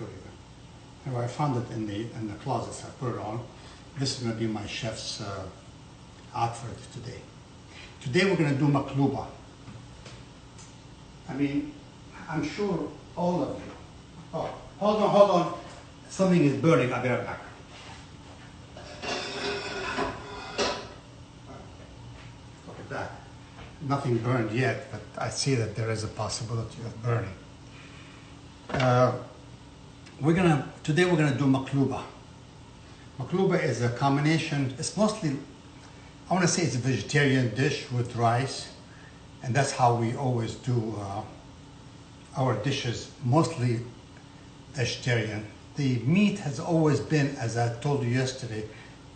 show you. Anyway, I found it in the closet, so I put it on. This is going to be my chef's outfit today. Today we're going to do makluba. I mean, I'm sure all of you. Oh, hold on. Something is burning. I'll be right back. Look at that. Nothing burned yet, but I see that there is a possibility of burning. Today we're gonna do makluba. Makluba is a combination. It's mostly, I want to say, it's a vegetarian dish with rice, and that's how we always do our dishes. Mostly vegetarian. The meat has always been, as I told you yesterday,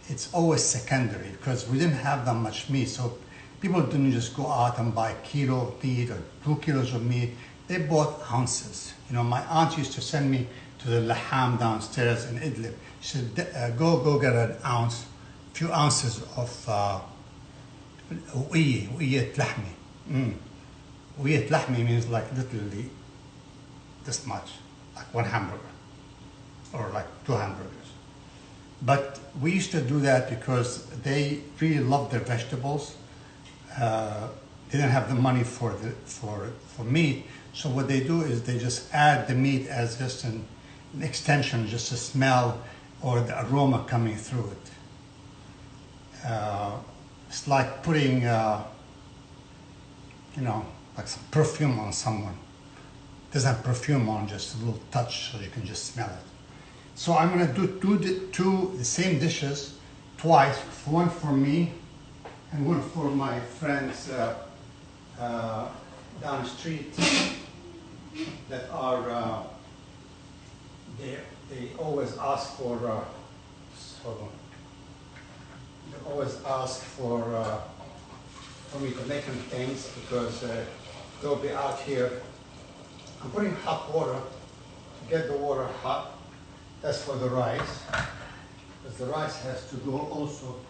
it's always secondary because we didn't have that much meat. So people didn't just go out and buy a kilo of meat or 2 kilos of meat. They bought ounces. You know, my aunt used to send me to the laham downstairs in Idlib. She said, go get an ounce, a few ounces of uiyat lahmi. Uiyat lahmi means like literally this much, like 1 hamburger or like 2 hamburgers. But we used to do that because they really loved their vegetables. They didn't have the money for meat, so what they do is they just add the meat as just an extension, just a smell or the aroma coming through it. It's like putting, like some perfume on someone. It doesn't have perfume on, just a little touch so you can just smell it. So I'm going to do the same dishes twice, one for me and one for my friends down the street that are, they always ask for, hold on. They always ask for me to make them things because they'll be out here. I'm putting hot water to get the water hot. That's for the rice, because the rice has to go also.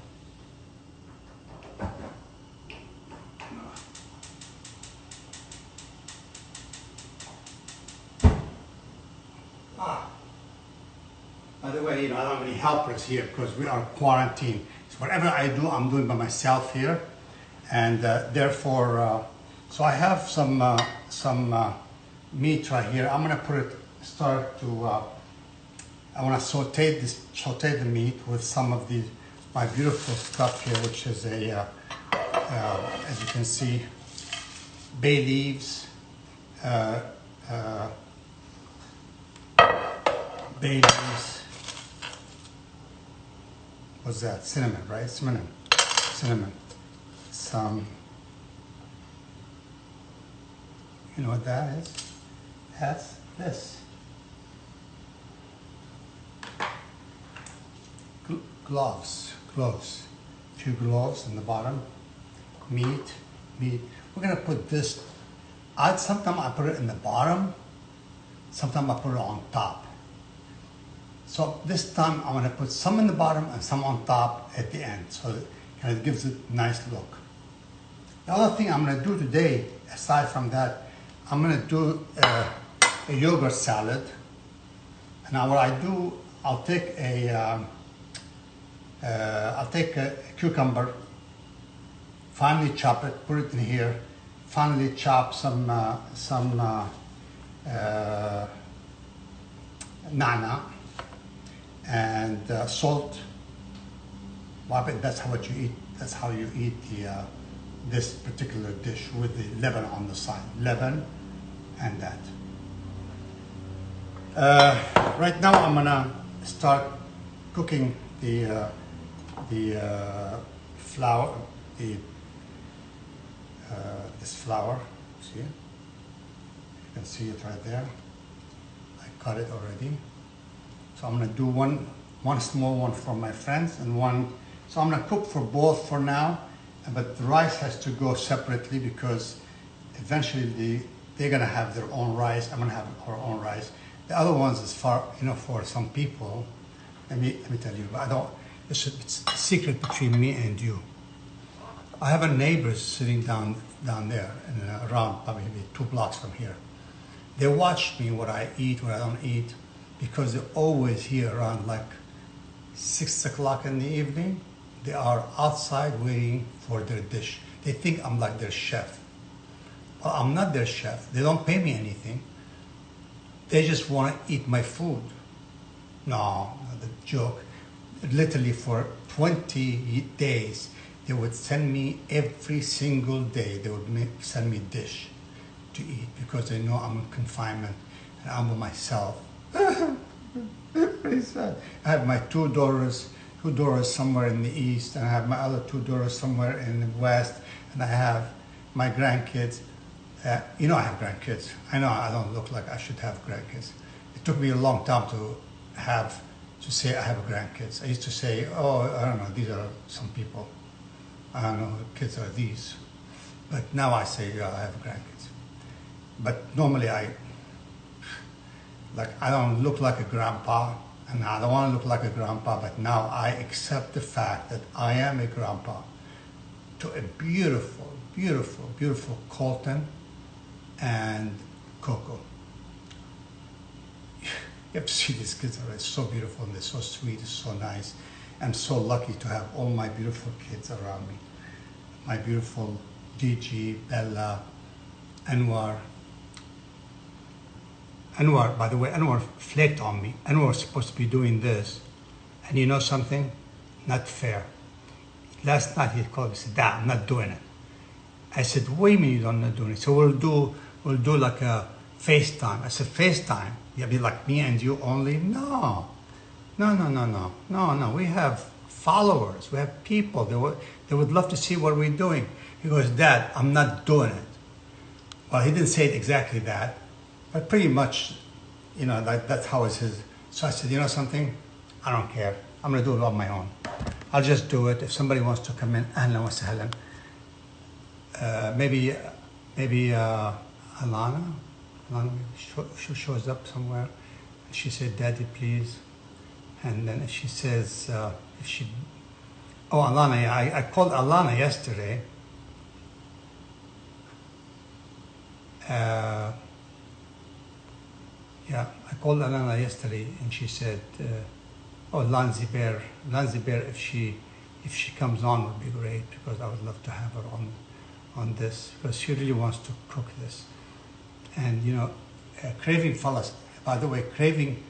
By the way, I don't have any helpers here because we are quarantined. So whatever I do, I'm doing by myself here, and therefore, so I have some meat right here. I'm gonna I want to saute the meat with some of my beautiful stuff here, which is as you can see, bay leaves, what's that? Cinnamon, right? Cinnamon. Some, you know what that is? That's this. Gloves, a few gloves in the bottom, meat. We're gonna put this, sometimes I put it in the bottom, sometimes I put it on top. So this time I'm gonna put some in the bottom and some on top at the end, so it kind of gives it a nice look. The other thing I'm gonna do today, aside from that, I'm gonna do a yogurt salad. And now what I do, I'll take a cucumber, finely chop it, put it in here, finely chop some nana and salt. That's how you eat this particular dish with the leaven on the side. Leaven and that. Right now I'm gonna start cooking the flour, this flour. See it? You can see it right there. I cut it already. So I'm gonna do one small one for my friends and one. So I'm gonna cook for both for now, but the rice has to go separately because eventually they're gonna have their own rice. I'm gonna have our own rice. The other ones is for some people. Let me tell you, it's a secret between me and you. I have a neighbor sitting down there and around probably 2 blocks from here. They watch me what I eat, what I don't eat, because they're always here around like 6 o'clock in the evening. They are outside waiting for their dish. They think I'm like their chef. Well, I'm not their chef. They don't pay me anything. They just want to eat my food. No, the joke. Literally for 20 days, they would send me every single day. They would send me dish to eat because they know I'm in confinement and I'm with myself. Pretty sad. I have my two daughters somewhere in the east, and I have my other two daughters somewhere in the west, and I have my grandkids. You know I have grandkids. I know I don't look like I should have grandkids. It took me a long time to say I have grandkids. I used to say, oh, I don't know, these are some people. I don't know who kids are these. But now I say, yeah, I have grandkids. But normally I don't look like a grandpa, and I don't want to look like a grandpa, but now I accept the fact that I am a grandpa to a beautiful, beautiful, beautiful Colton and Coco. You have to see these kids are so beautiful, and they're so sweet, it's so nice. I'm so lucky to have all my beautiful kids around me. My beautiful Gigi, Bella, Anwar. Anwar, by the way, Anwar flaked on me. Anwar was supposed to be doing this. And you know something? Not fair. Last night he called me and said, Dad, I'm not doing it. I said, what do you mean you're not doing it? So we'll do like a FaceTime. I said, FaceTime? You'll be like me and you only? No. No. We have followers. We have people. They would love to see what we're doing. He goes, Dad, I'm not doing it. Well, he didn't say it exactly that, but pretty much, you know, that's how it's his. So I said, you know something? I don't care. I'm going to do it on my own. I'll just do it. If somebody wants to come in, ahlan wa sahlan. Maybe Alana she shows up somewhere. She said, Daddy, please. And then if she says, Alana, I called Alana yesterday. Yeah, I called Alana yesterday, and she said, Lanzi Bear, if she comes on would be great, because I would love to have her on this, because she really wants to cook this. And you know, Craving Fellas, by the way, Craving,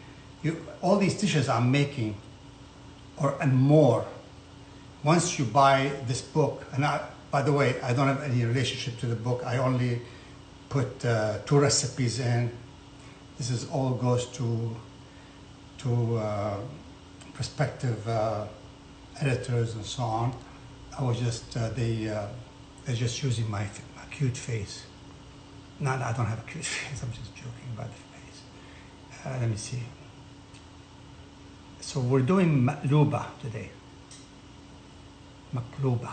all these dishes I'm making, and more, once you buy this book, and by the way, I don't have any relationship to the book, I only put 2 recipes in. This is all goes to prospective editors and so on. I was just they're just using my cute face. No, I don't have a cute face. I'm just joking about the face. Let me see. So we're doing maqluba today. Maqluba.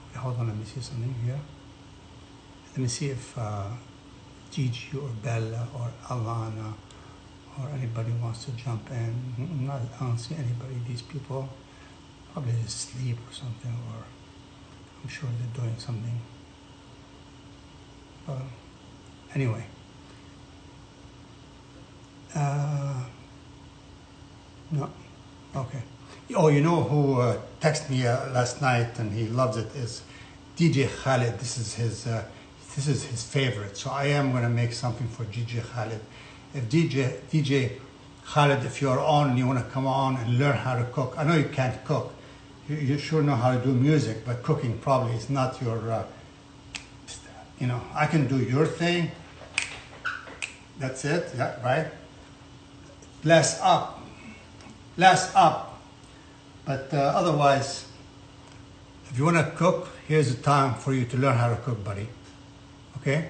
Okay, hold on. Let me see something here. Let me see if Gigi or Bella or Alana or anybody wants to jump in. I don't see anybody. These people probably asleep or something, or I'm sure they're doing something. Anyway. No. Okay. Oh, you know who texted me last night and he loves it is DJ Khaled. This is his favorite. So I am going to make something for DJ Khaled. If DJ Khaled, if you're on and you want to come on and learn how to cook, I know you can't cook. You sure know how to do music, but cooking probably is not your, you know, I can do your thing. That's it, yeah, right? Less up. But otherwise, if you want to cook, here's the time for you to learn how to cook, buddy. Okay?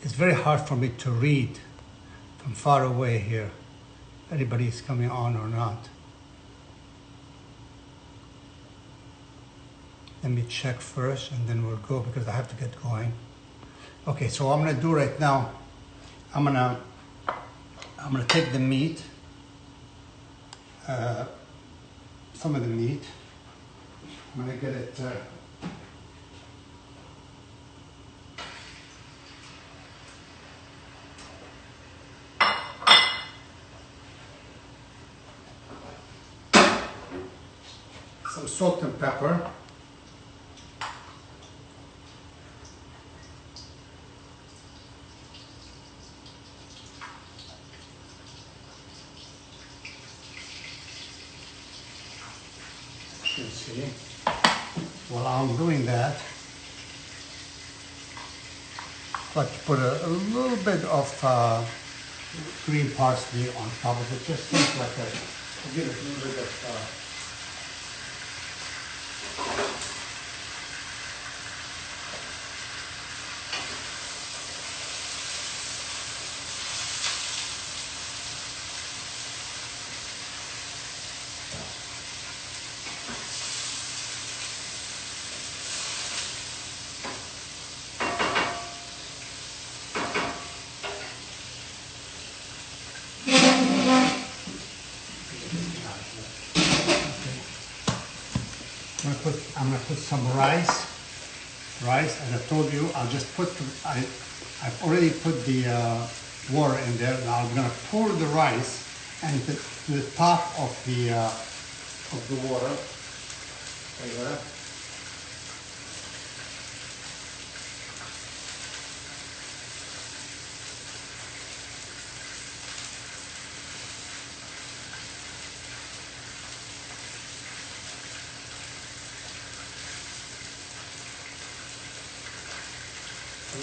It's very hard for me to read from far away here. Anybody is coming on or not. Let me check first and then we'll go because I have to get going. Okay, so what I'm gonna do right now, I'm gonna take the meat some of the meat. I'm gonna get it some salt and pepper. You see, while I'm doing that, I'd like to put a little bit of green parsley on top of it, just things like that. I'll give it a little bit of I'm gonna put some rice. As I told you, I'll just put. I've already put the water in there. Now I'm gonna pour the rice and to the top of the water. Like that.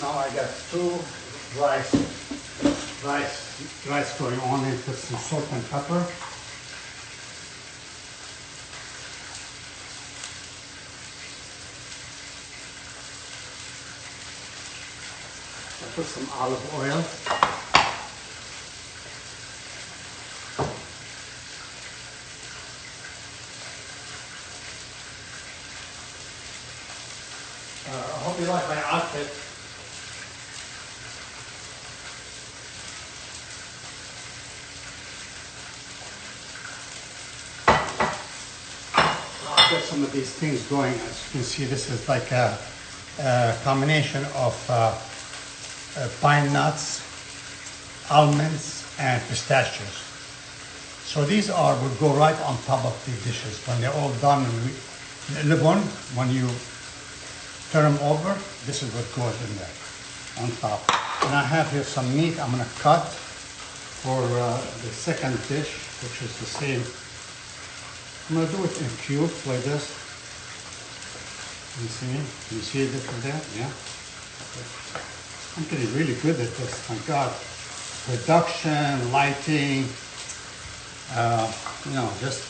Now I got two rice going on, and put some salt and pepper. I put some olive oil. I hope you like my outfit. Get some of these things going. As you can see, this is like a combination of pine nuts, almonds, and pistachios. So these would go right on top of the dishes when they're all done. When you turn them over, this is what goes in there on top. And I have here some meat I'm going to cut for the second dish, which is the same. I'm going to do it in cubes like this. You see? Can you see it different there? Yeah? Okay. I'm getting really good at this, thank God. Production, lighting, just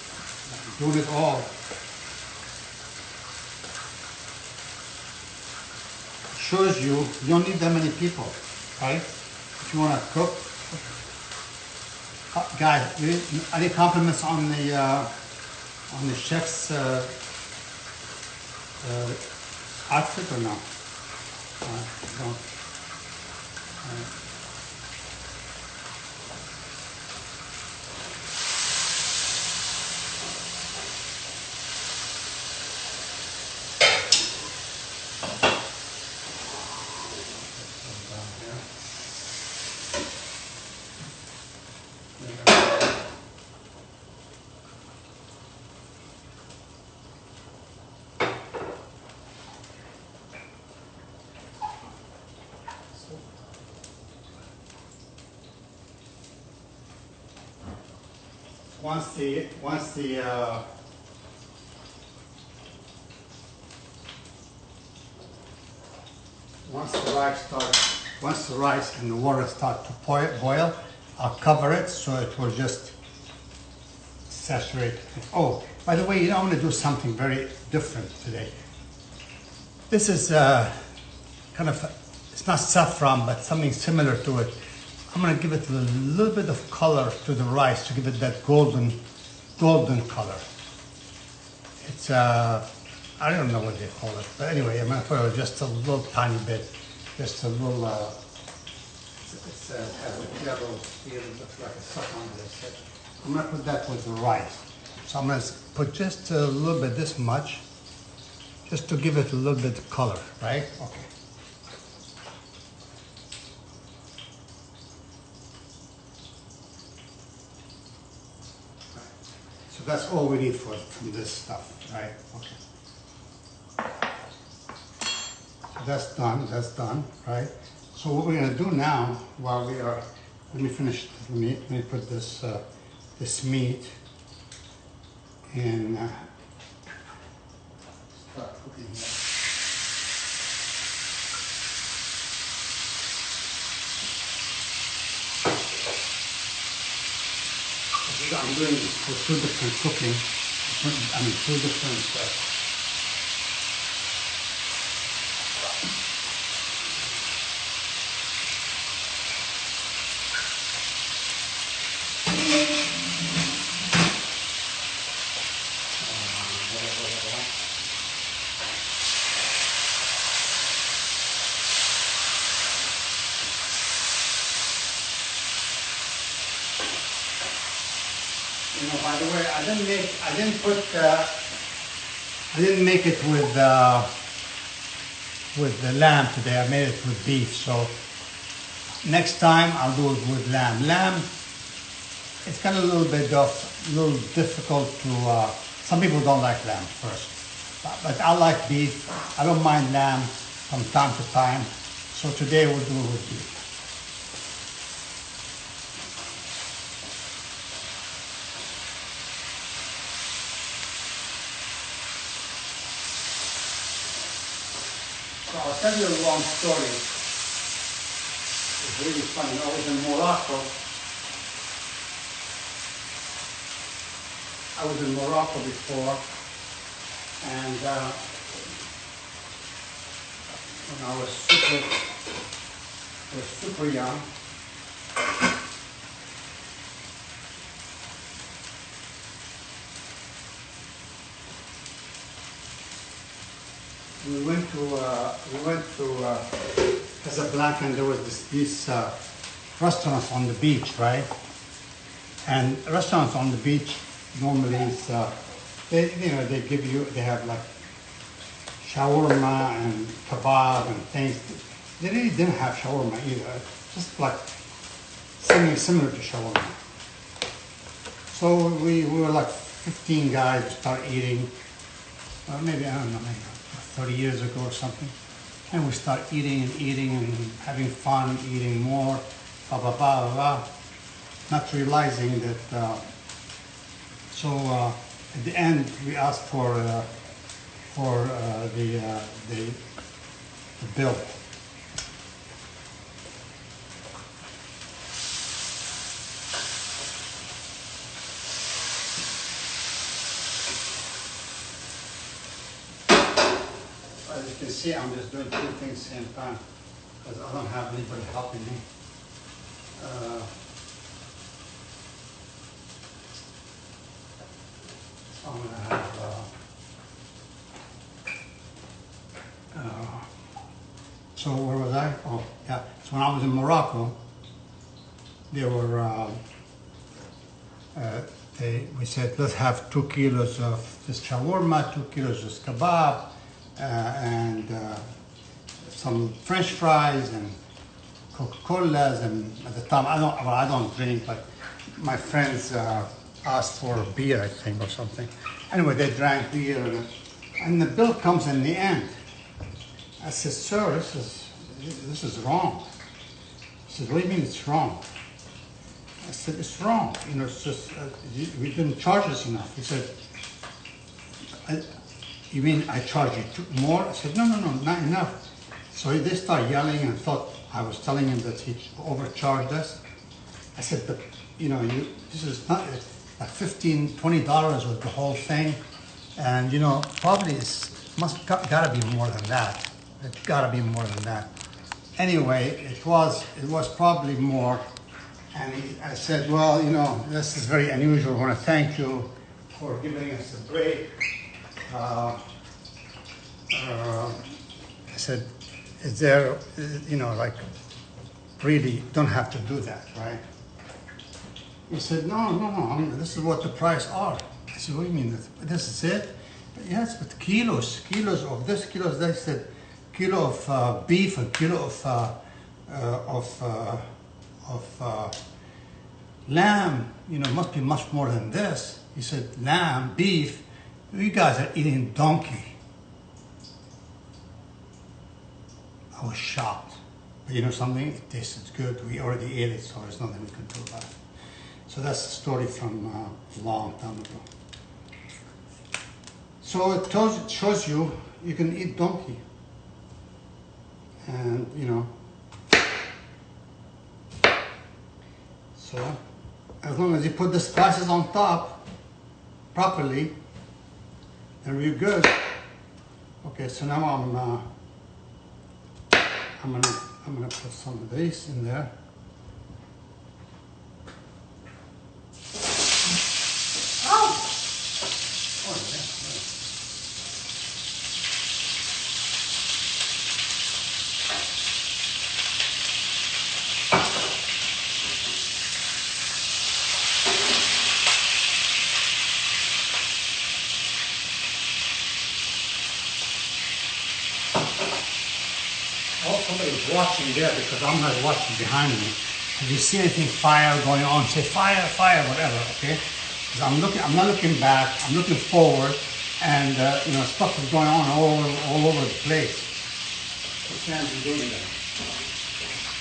doing it all. Shows you don't need that many people, right? If you want to cook. Guys, any compliments on the chef's outfit or no? Don't. Once the rice and the water start to boil, I'll cover it so it will just saturate. Oh, by the way, I'm going to do something very different today. This is kind of, it's not saffron, but something similar to it. I'm going to give it a little bit of color to the rice to give it that golden color. It's I don't know what they call it, but anyway, I'm going to put just a little tiny bit, just a little. It has a yellow feel, looks like a suck on this. I'm gonna put that with the rice. So I'm gonna put just a little bit, this much, just to give it a little bit of color, right? Okay. So that's all we need from this stuff, right? Okay. So that's done, right? So what we're gonna do now, while we are, let me finish the meat. Let me put this this meat in. Start cooking here. I'm doing for two different cooking. I mean, two different. You know, by the way, I didn't make it with the lamb today. I made it with beef. So next time I'll do it with lamb. Lamb, it's kind of a little difficult to. Some people don't like lamb first, but I like beef. I don't mind lamb from time to time. So today we'll do it with beef. So I'll tell you a long story. It's really funny. I was in Morocco. I was in Morocco before, and when I was super young. We went to Casablanca, and there was these restaurants on the beach, right? And restaurants on the beach normally is they have like shawarma and kebab and things. They really didn't have shawarma either. Just like something similar to shawarma. So we were like 15 guys to start eating. Maybe, I don't know, maybe 30 years ago or something. And we start eating and having fun, eating more, blah, blah, blah, blah, blah. Not realizing that, at the end we asked for the bill. As you can see, I'm just doing two things at the same time because I don't have anybody helping me. So I'm going to have, so where was I? Oh, yeah. So when I was in Morocco, they were, we said, let's have 2 kilos of this shawarma, 2 kilos of kebab, and some French fries and Coca-Colas. And at the time, I don't drink, but my friends asked for a beer, I think, or something. Anyway, they drank beer, and the bill comes in the end. I said, sir, this is wrong. He said, what do you mean it's wrong? I said, it's wrong. You know, it's just, we didn't charge us enough. He said, you mean I charge you more? I said, no, not enough. So they started yelling and thought I was telling him that he overcharged us. I said, but you know, this is not like $15, $20 was the whole thing. And you know, probably gotta be more than that. It's gotta be more than that. Anyway, it was probably more. And I said, well, you know, this is very unusual. I want to thank you for giving us a break. I said, is there, you know, like, really don't have to do that, right? He said, no, this is what the price are. I said, what do you mean? This is it? But yes, but kilos of this, kilos. They said, kilo of beef, a kilo of lamb. You know, must be much more than this. He said, lamb, beef. You guys are eating donkey. I was shocked. But you know something? It tasted good. We already ate it, so there's nothing we can do about it. So that's the story from a long time ago. So it shows you can eat donkey. And, you know, so as long as you put the spices on top properly, then we're good. Okay, so now I'm gonna put some of these in there. Somebody's watching there because I'm not watching behind me. If you see anything fire going on, say fire, whatever, okay? Because I'm not looking back, I'm looking forward, and you know, stuff is going on all over the place. What can I doing that?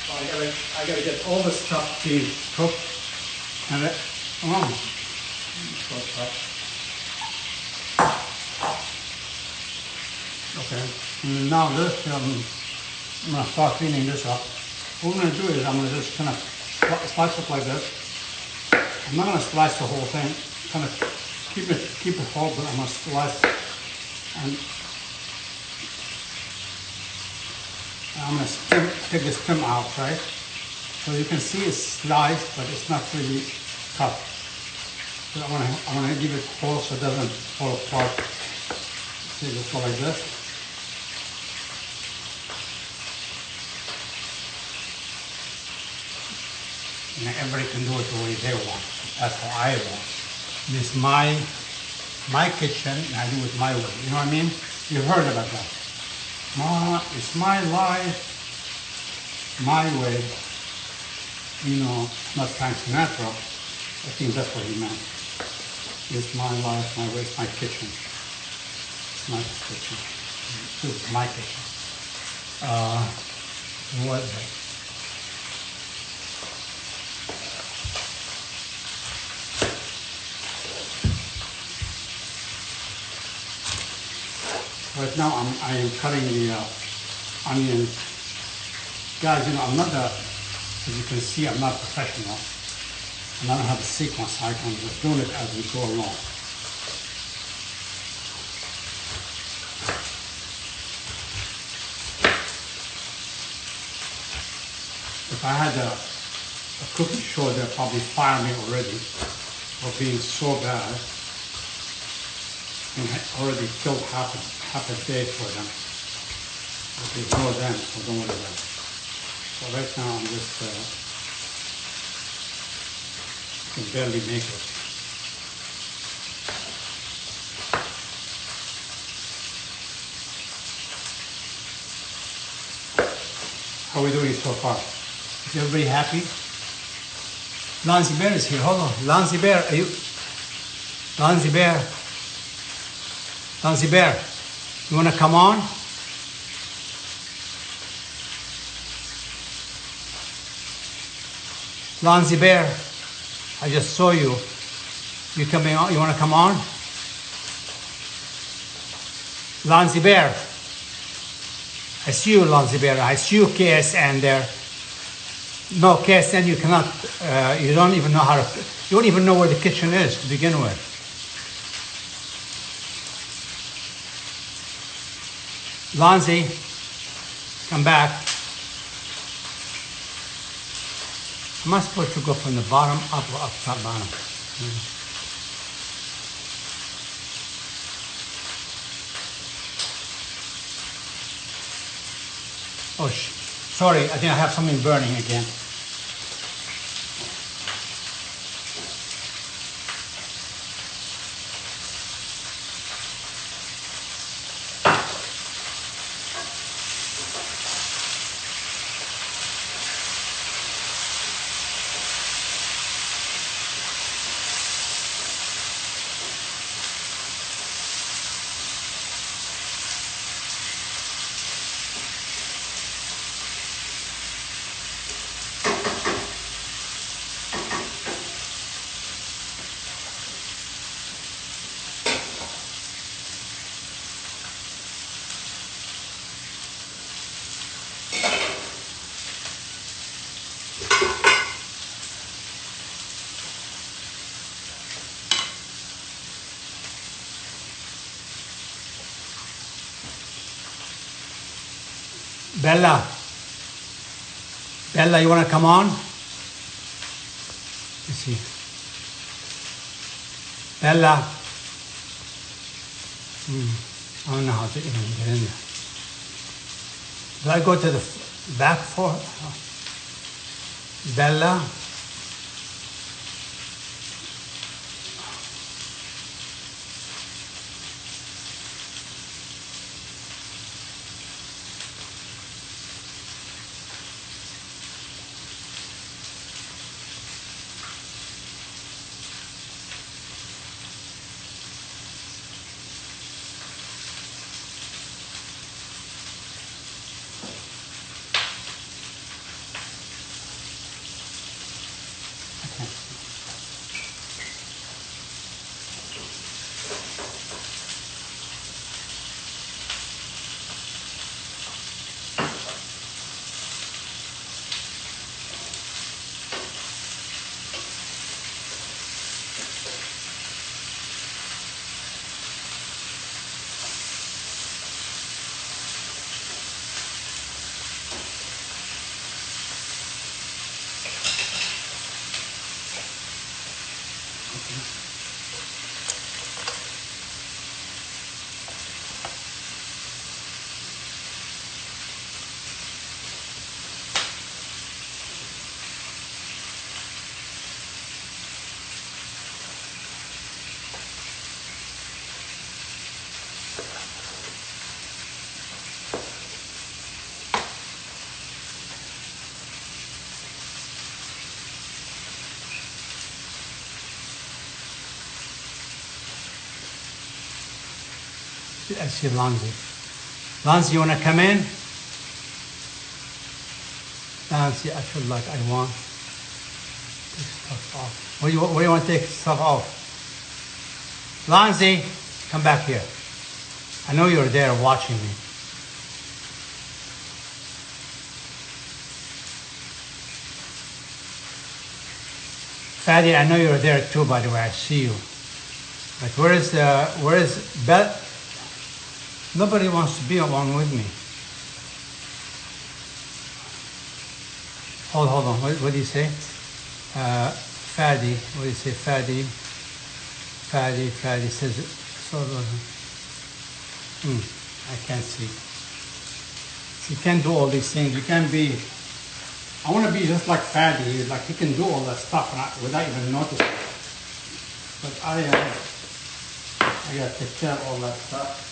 So I gotta get all the stuff being cooked, and come on. Okay, and now this, I'm going to start cleaning this up. What I'm going to do is I'm going to just kind of slice it like this. I'm not going to slice the whole thing. Kind of keep it whole, but I'm going to slice it. And I'm going to take the stem out, right? So you can see it's sliced, but it's not really cut. So I want to give it whole so it doesn't fall apart. See, just go like this. And everybody can do it the way they want. That's how I want. This is my kitchen, and I do it my way. You know what I mean? You've heard about that. It's my life, my way. You know, not Frank Sinatra. I think that's what he meant. It's my life, my way, it's my kitchen. It's my kitchen. This is my kitchen. What? Right now I am cutting the onions. Guys, you know, I'm not as you can see, I'm not professional. And I don't have a sequence. I'm just doing it as we go along. If I had a cooking show, they'd probably fire me already for being so bad. And I already killed half a day for them. But there's no them, so don't worry about it. So right now I'm just can barely make it. How are we doing so far? Is everybody happy? Lancy Bear is here. Hold on. Lancy Bear, are you? Lancy Bear. Lancy Bear, you want to come on? Lancy Bear, I just saw you. You coming on? You want to come on? Lancy Bear, I see you, Lancy Bear. I see you, KSN there. No, KSN, you cannot. You don't even know how to. You don't even know where the kitchen is to begin with. Lancy, come back. Am I supposed to go from the bottom up or up top bottom? Oh, sorry, I think I have something burning again. Bella. Bella, you want to come on? Let's see. Bella. I don't know how to even get in there. Do I go to the back for Bella? I see Lanzi. Lanzi, you want to come in? Lanzi, I feel like I want to take stuff off. Where do you want to take stuff off? Lanzi, come back here. I know you're there watching me. Fadi, I know you're there too, by the way. I see you. But where is Bell? Nobody wants to be along with me. Hold on. What do you say? Fadi. What do you say? Fadi says it. I can't see. You can't do all these things. You can't be. I want to be just like Fadi. Like he can do all that stuff without even noticing. But I gotta take care of all that stuff.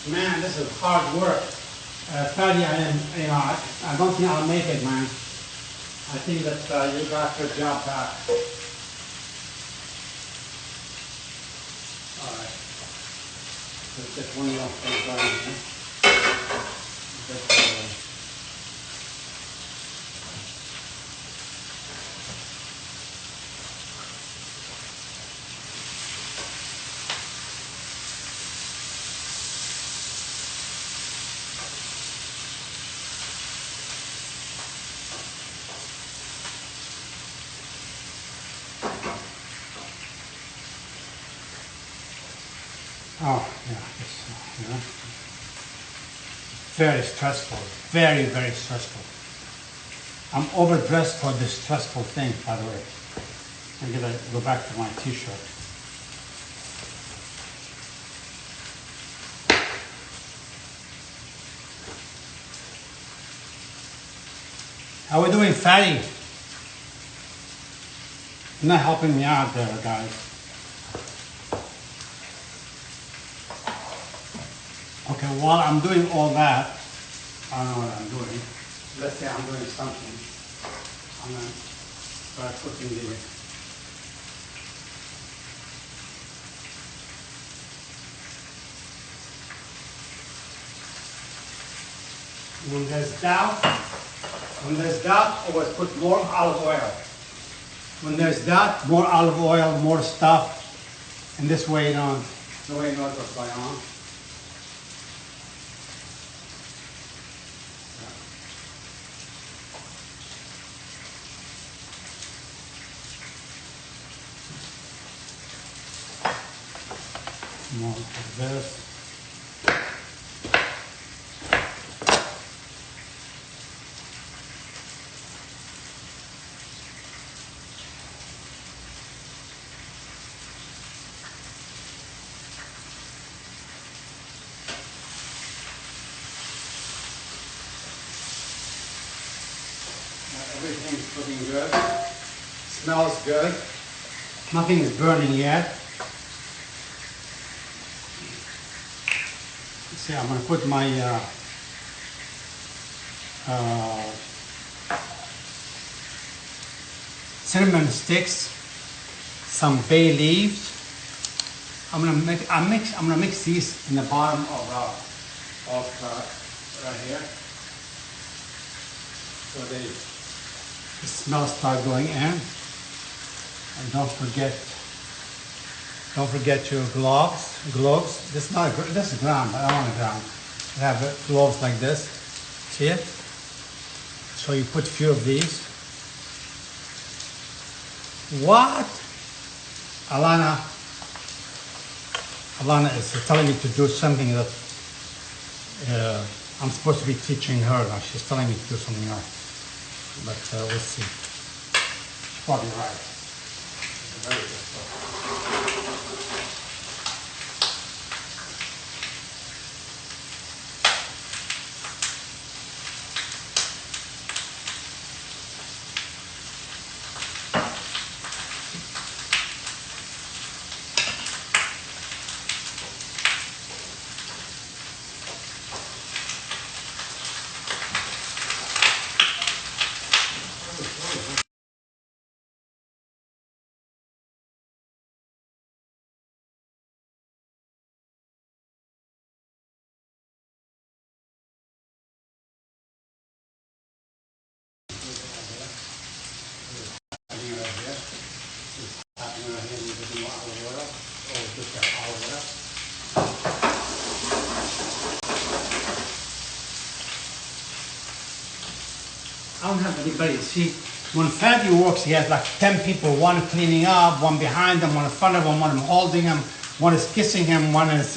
Man, this is hard work. Fadi, I don't think I'll make it, man. I think that you got your job back. All right. Let's get one more thing going here. Oh, yeah, very stressful, very, very stressful. I'm overdressed for this stressful thing, by the way. I'm gonna go back to my t-shirt. How we doing, Fatty? You're not helping me out there, guys. Okay. Okay, while I'm doing all that, I don't know what I'm doing. Let's say I'm doing something. I'm going to start putting the when there's doubt, always put more olive oil. When there's doubt, more olive oil, more stuff. And this way, the way you know what's going on. More like this. Everything's looking good. Smells good. Nothing is burning yet. See, I'm going to put my cinnamon sticks, some bay leaves. I'm going to mix these in the bottom of right here, so the smell start going in. And don't forget your gloves. This is ground. I don't want to ground. I have gloves like this. See it? So you put a few of these. What? Alana is telling me to do something that I'm supposed to be teaching her. Now she's telling me to do something else. But we'll see. She's probably right. It's very good stuff. I don't have anybody. See, when Fadi works, he has like 10 people, one cleaning up, one behind him, one in front of him, one holding him, one is kissing him, one is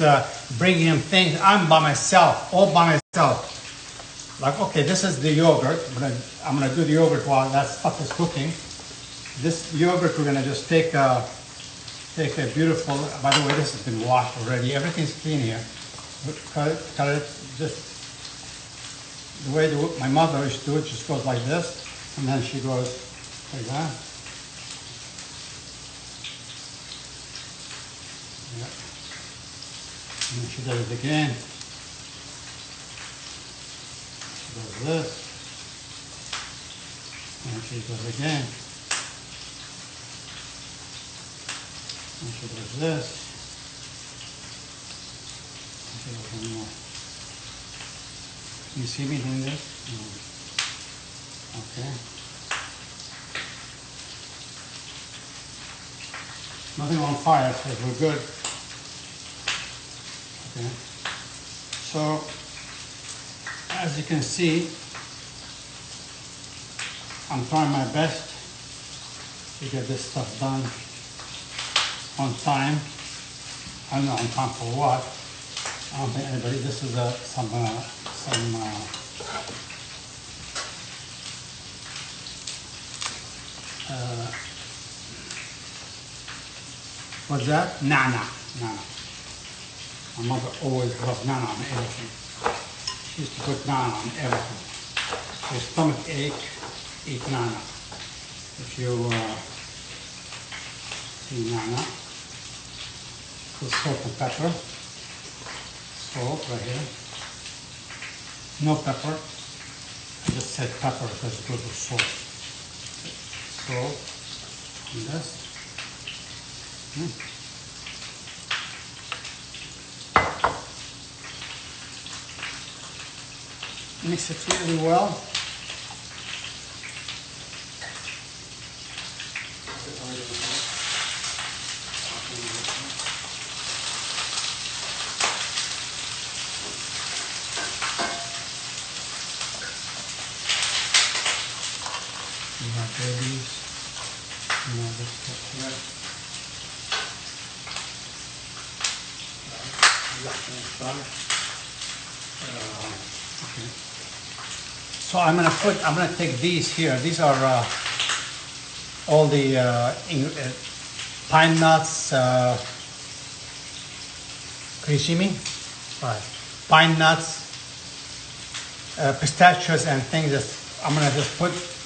bringing him things. I'm by myself, all by myself. Like, okay, this is the yogurt. I'm gonna do the yogurt while that stuff is cooking. This yogurt, we're gonna just take a beautiful, by the way, this has been washed already. Everything's clean here. Cut it, just the way my mother used to do it, just goes like this, and then she goes like that. Yeah. And then she does it again. She does this. And she does it again. And she does this. And she does one more. You see me doing this? No. Okay. Nothing on fire, so we're good. Okay. So, as you can see, I'm trying my best to get this stuff done on time. I don't know on time for what. I don't think anybody, this is what's that? Nana. My mother always loved nana on everything. She used to put nana on everything. Your stomach ache, eat nana. If you see nana, put salt and pepper. Salt right here. No pepper. I just said pepper because it goes with salt. Salt. And this. Mix it really well. Babies, this stuff here. Okay. So I'm gonna take these here. These are all the pine nuts. Can you see me? Right. Pine nuts, pistachios, and things. That I'm gonna just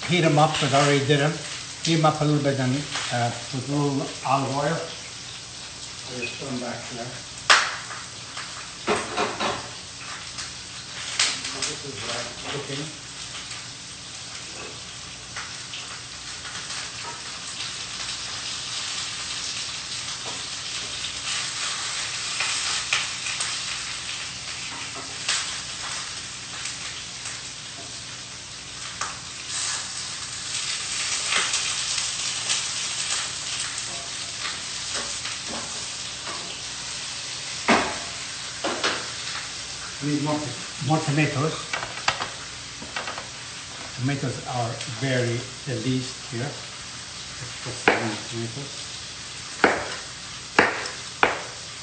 heat them up because I already did them. Heat them up a little bit and with a little olive oil. I'll just put them back there. This is cooking. We need more tomatoes. Tomatoes are the least here. Let's put some tomatoes.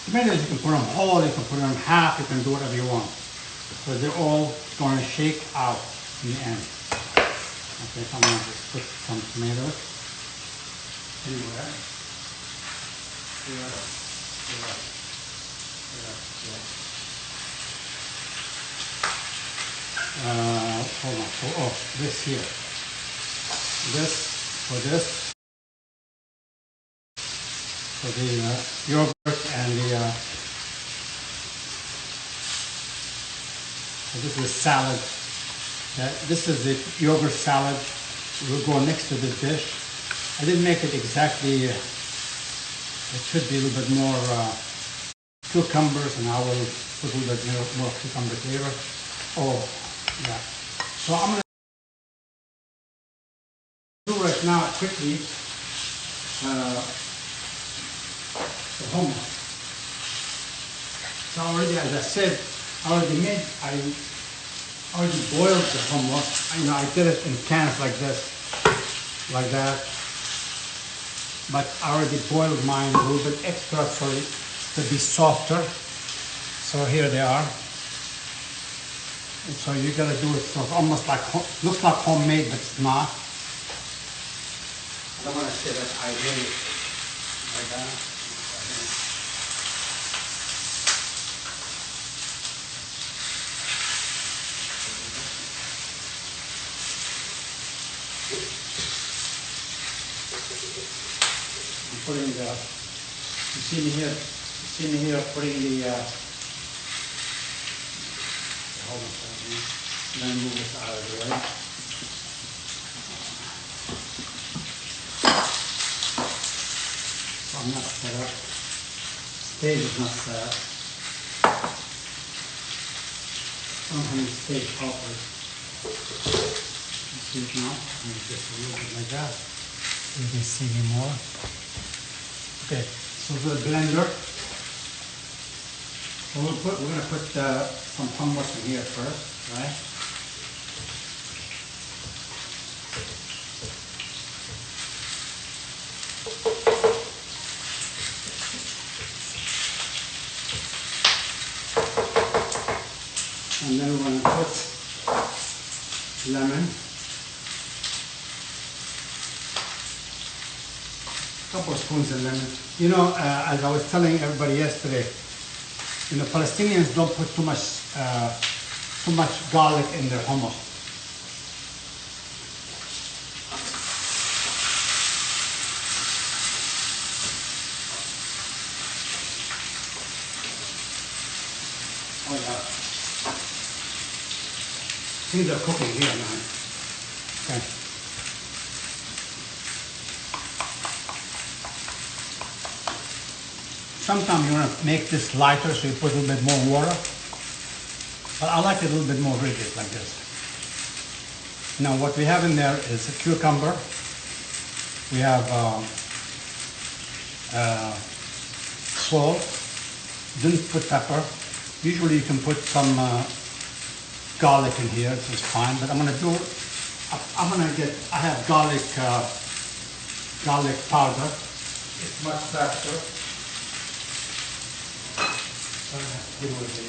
Tomatoes you can put them whole, you can put them half, you can do whatever you want. So they're all going to shake out in the end. Okay, so I'm going to just put some tomatoes anywhere. Here. Hold on. Oh, this here. This for this. For the yogurt and the. This is salad. This is the yogurt salad. It will go next to the dish. I didn't make it exactly. It should be a little bit more cucumbers, and I will put a little bit more cucumbers later. Oh, yeah. So I'm going to do right now quickly the hummus. So already, as I said, I already boiled the hummus. I did it in cans like this, like that. But I already boiled mine a little bit extra so it to be softer. So here they are. And so you gotta do it so it's almost like, looks like homemade, but it's not. I don't want to say that I did it like that. I'm putting the, you see me here putting the, hold on a second. Then move this out of the way. So I'm not set up. Stage is not set up. I don't have any stage properly. You see it now? Maybe just a little bit like that. You can see me more. Okay, so the blender. So we're going to put some hummus in here first, right? And then we're going to put lemon. A couple of spoons of lemon. You know, as I was telling everybody yesterday, Palestinians don't put too much garlic in their hummus. Oh yeah. Things are cooking here, man. Okay. Sometimes you want to make this lighter, so you put a little bit more water. But I like it a little bit more rigid, like this. Now what we have in there is a cucumber. We have salt. Didn't put pepper. Usually you can put some garlic in here, this is fine. But I'm gonna do. I have garlic powder. It's much faster. Deal with the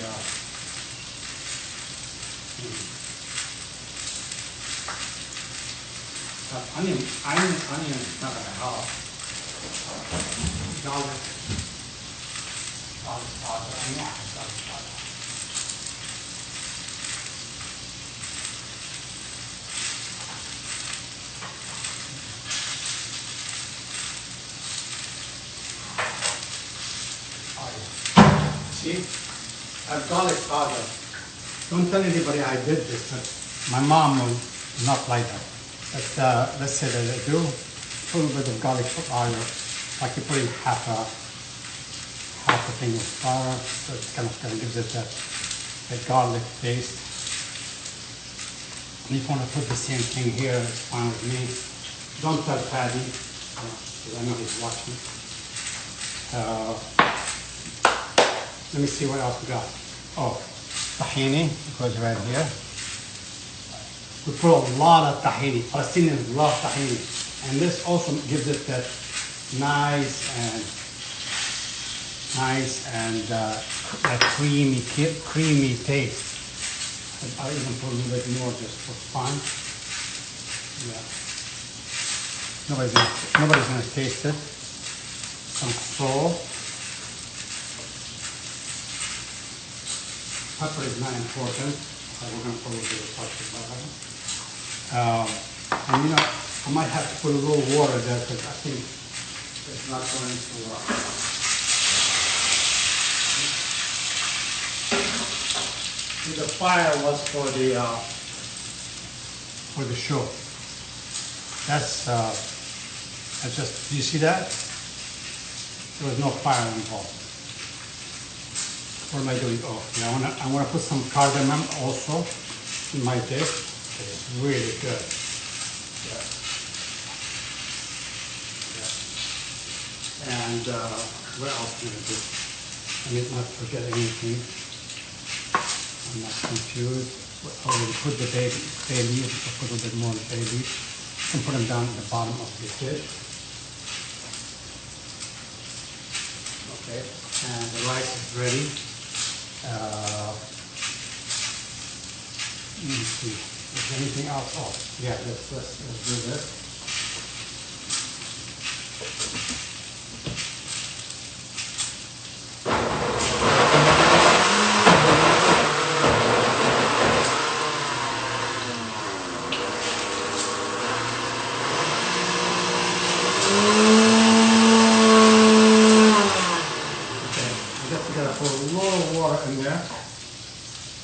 onion is not gonna help. Garlic powder, garlic powder. See, I have garlic powder. Don't tell anybody I did this, but my mom will not like that. But let's say that I do. Put a little bit of garlic powder, like you put in half a thing of flour, so it kind of gives it that garlic taste. And if you want to put the same thing here, it's fine with me. Don't tell Paddy, because I know he's watching. Let me see what else we got. Oh, tahini, it goes right here. We put a lot of tahini. Palestinians love tahini. And this also gives it that nice and that creamy taste. I'll even put a little bit more just for fun. Yeah. Nobody's gonna taste it. Some salt. Pepper is not important, so we're going to put a little bit of pepper. And you know, I might have to put a little water there because I think it's not going to The fire was for the show. That's just, do you see that? There was no fire involved. What am I doing? Oh, yeah, I want to put some cardamom also in my dish. It's really good. Yeah. Yeah. And what else can I do? I need not forget anything. I'm not confused. I already put the bay leaves. I'll put a little bit more bay leaves. You can put them down at the bottom of the dish. Okay, and the rice is ready. Let me see. Is there anything else? Oh, yeah. Let's do this.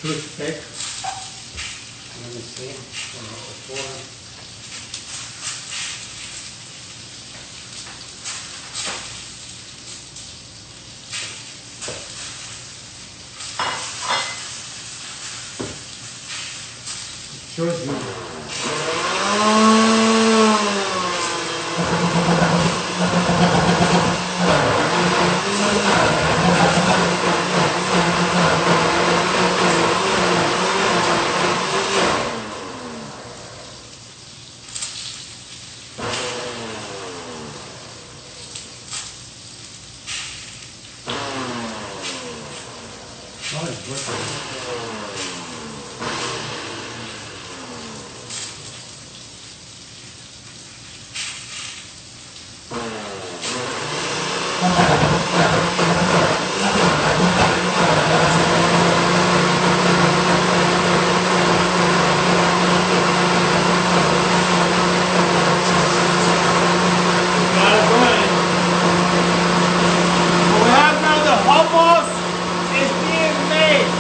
Toothpick. Let me see. Shows you. Oh, it's working. We have now the hummus is being made.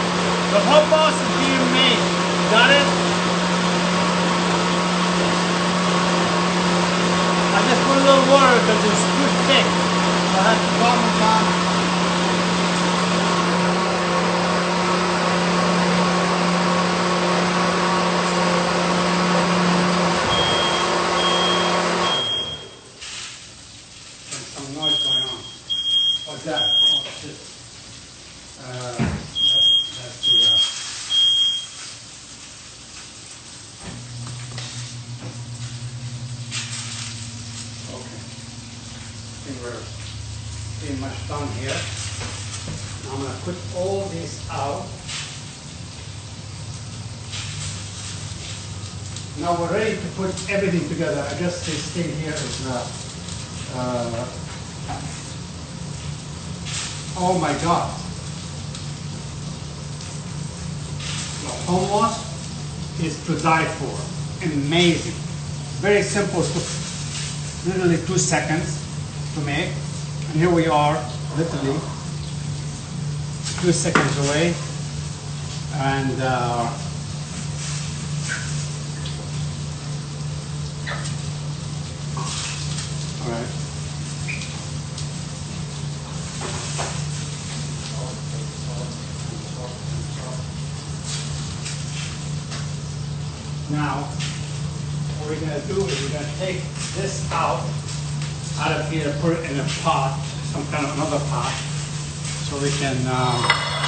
noise going on. What's that? Oh, shit. That's the... Okay. I think we're pretty much done here. Now I'm going to put all these out. Now we're ready to put everything together. I guess this thing here is oh my God. The hummus is to die for. Amazing. Very simple, literally 2 seconds to make. And here we are, literally 2 seconds away. And all right. Now, what we're going to do is we're going to take this out of here, put it in a pot, some kind of another pot, so we can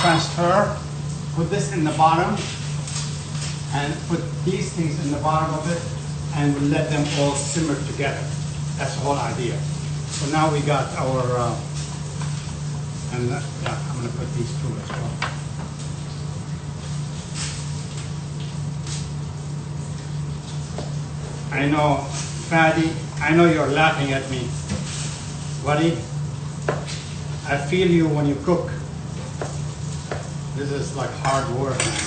transfer, put this in the bottom, and put these things in the bottom of it, and we'll let them all simmer together. That's the whole idea. So now we got our, yeah, I'm going to put these two as well. I know, Fadi, I know you're laughing at me. Buddy, I feel you when you cook. This is like hard work, man.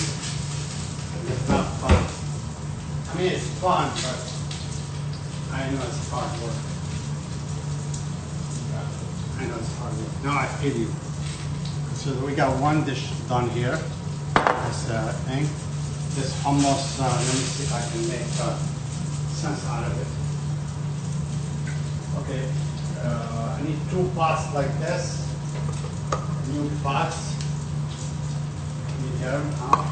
It's not fun. I mean, it's fun, but I know it's hard work. I know it's hard work. No, I feel you. So we got one dish done here. This thing. This hummus, let me see if I can make sense out of it. Okay, I need 2 pots like this. New pots. Need them out.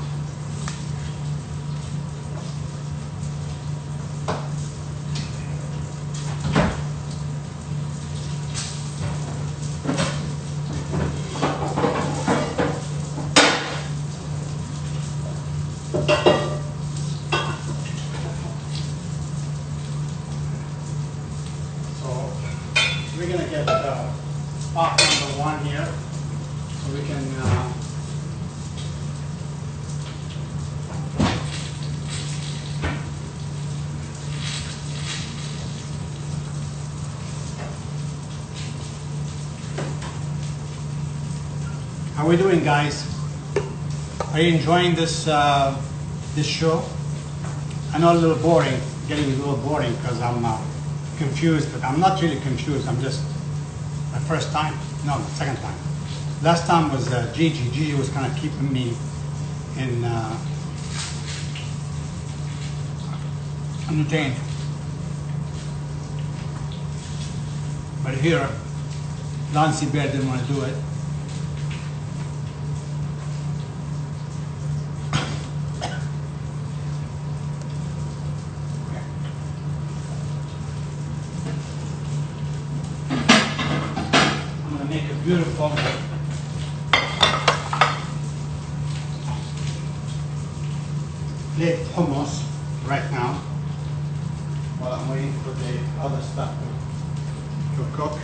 We're going to get pot number 1 here, so we can how are we doing, guys? Are you enjoying this this show? I know a little boring, getting a little boring because I'm confused, but I'm not really confused. I'm just my first time. No, the second time. Last time was Gigi. Gigi was kind of keeping me in entertained. But here, Lancy Bear didn't want to do it. Beautiful plate hummus right now while I'm waiting for the other stuff to cook.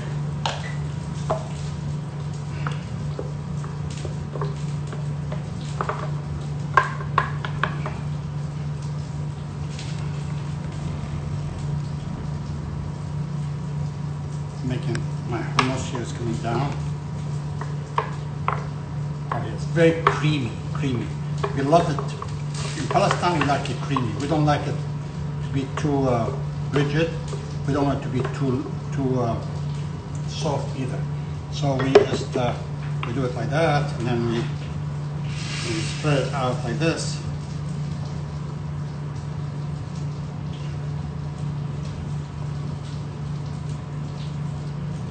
Making my hummus here is coming down. It's very creamy. We love it. In Palestine, we like it creamy. We don't like it to be too rigid. We don't want it to be too soft either. So we just we do it like that, and then we spread it out like this.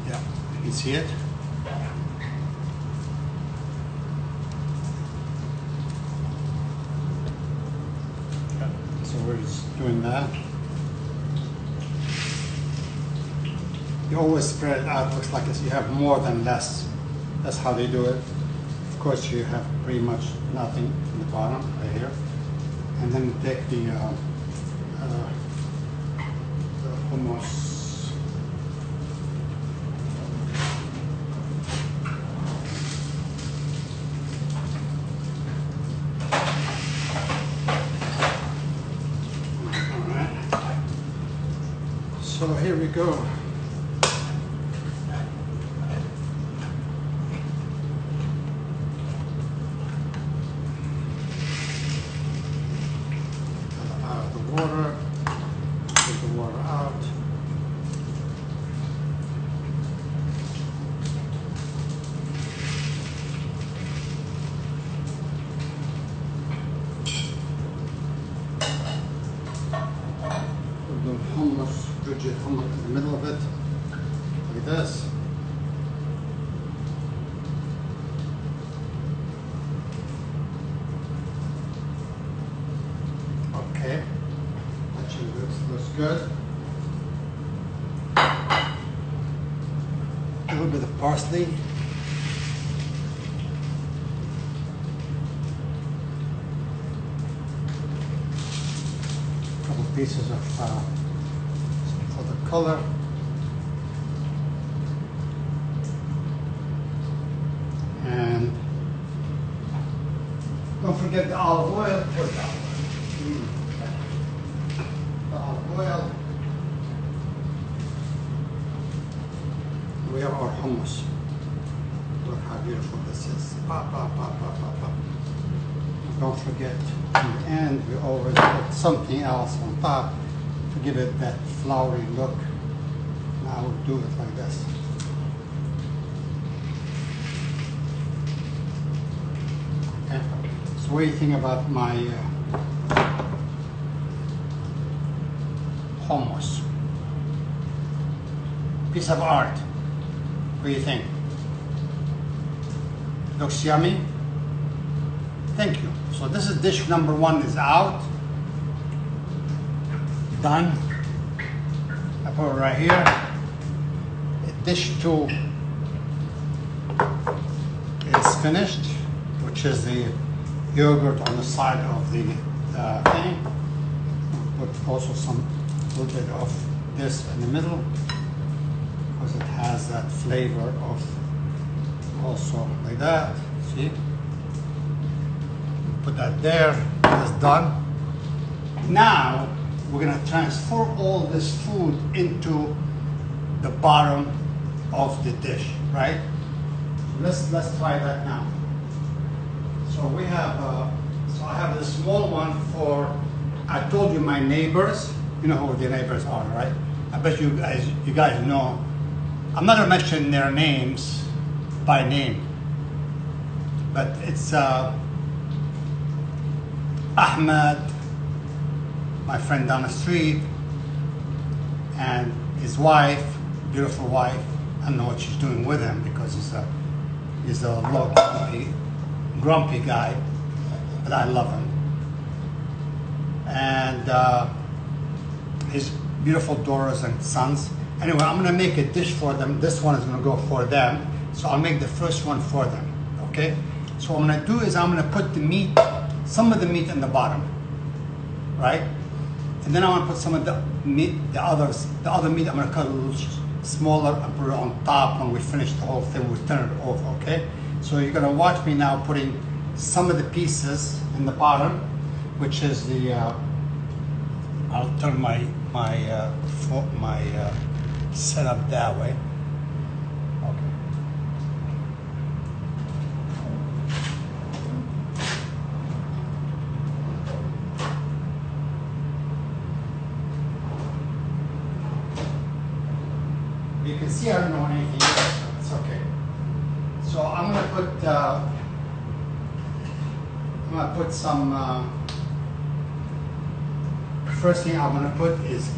Yeah, you can see it. So we're just doing that. You always spread it out. Looks like you have more than less. That's how they do it. Of course, you have pretty much nothing in the bottom right here, and then you take the hummus. So here we go. Out of the water, take the water out. Put the hummus. Rigid hummus in the middle of it, like this. Okay, actually looks good. A little bit of parsley. A couple pieces of for the color. And don't forget the olive oil. Where's the olive oil? The olive oil. We have our hummus. Look how beautiful this is. Pop, pop, pop, pop, pop, pop. Don't forget, in the end, we always put something else on top to give it that flowery look. Now we'll do it like this. Okay. So what do you think about my hummus? Piece of art. What do you think? Looks yummy? Thank you. So this is dish number 1 is out. Done. I put it right here. Dish 2 is finished, which is the yogurt on the side of the thing. Put also some little bit of this in the middle because it has that flavor of also like that. See? Put that there. That's done. Now we're gonna transfer all this food into the bottom of the dish, right? So let's try that now. So we have, so I have the small one for. I told you my neighbors. You know who the neighbors are, right? I bet you guys know. I'm not gonna mention their names by name, but it's Ahmed, my friend down the street, and his wife, beautiful wife. I don't know what she's doing with him because he's a low grumpy guy, but I love him. And his beautiful daughters and sons. Anyway, I'm gonna make a dish for them. This one is gonna go for them. So I'll make the first one for them, okay? So what I'm gonna do is I'm gonna put the meat, some of the meat in the bottom, right? And then I'm gonna put some of the meat, the other meat, I'm gonna cut a little smaller and put it on top when we finish the whole thing, we turn it over, okay? So you're gonna watch me now putting some of the pieces in the bottom, which is the, I'll turn my setup that way. Okay. You can see I don't know anything else, but it's okay. So I'm gonna put some. First thing I'm gonna put is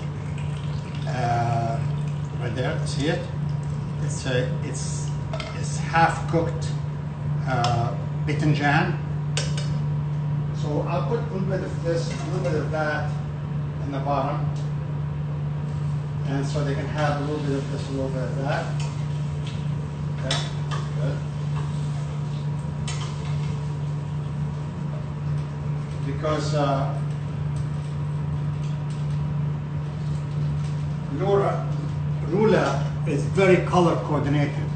right there. See it? It's half cooked bitinjan. So I'll put a little bit of this, a little bit of that in the bottom. And so they can have a little bit of this, a little bit of that. Okay, good. Because Rula is very color coordinated.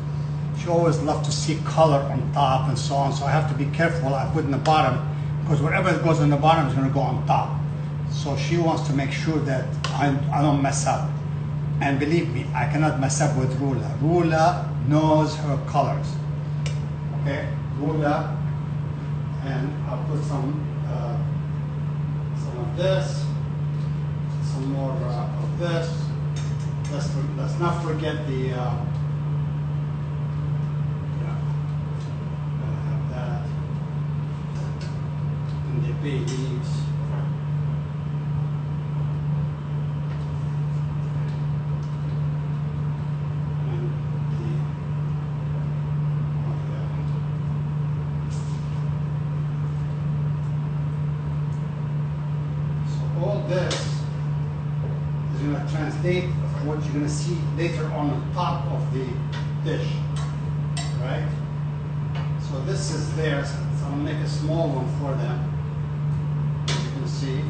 She always loves to see color on top and so on. So I have to be careful what I put in the bottom, because whatever goes on the bottom is going to go on top. So she wants to make sure that I don't mess up. And believe me, I cannot mess up with Rula. Rula knows her colors. Okay, Rula, and I'll put some of this, some more of this. Let's not forget the. Yeah, have that, and the bay leaves. This is going to translate what you're going to see later on top of the dish, right? So this is theirs, so I'm going to make a small one for them, as you can see.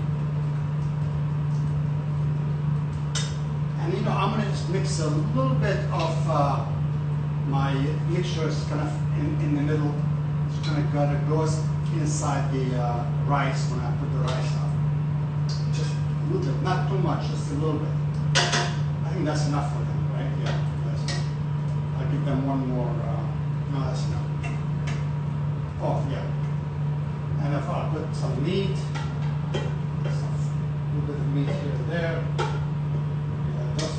And I'm going to just mix a little bit of my mixture is kind of in the middle. It's going to go inside the rice when I put the rice up. Just a little bit, not too much, just a little bit. I think that's enough for them, right? Yeah, that's enough. I'll give them one more. No, that's enough. Oh, yeah. And if I put some meat, a little bit of meat here and there. Yeah, just.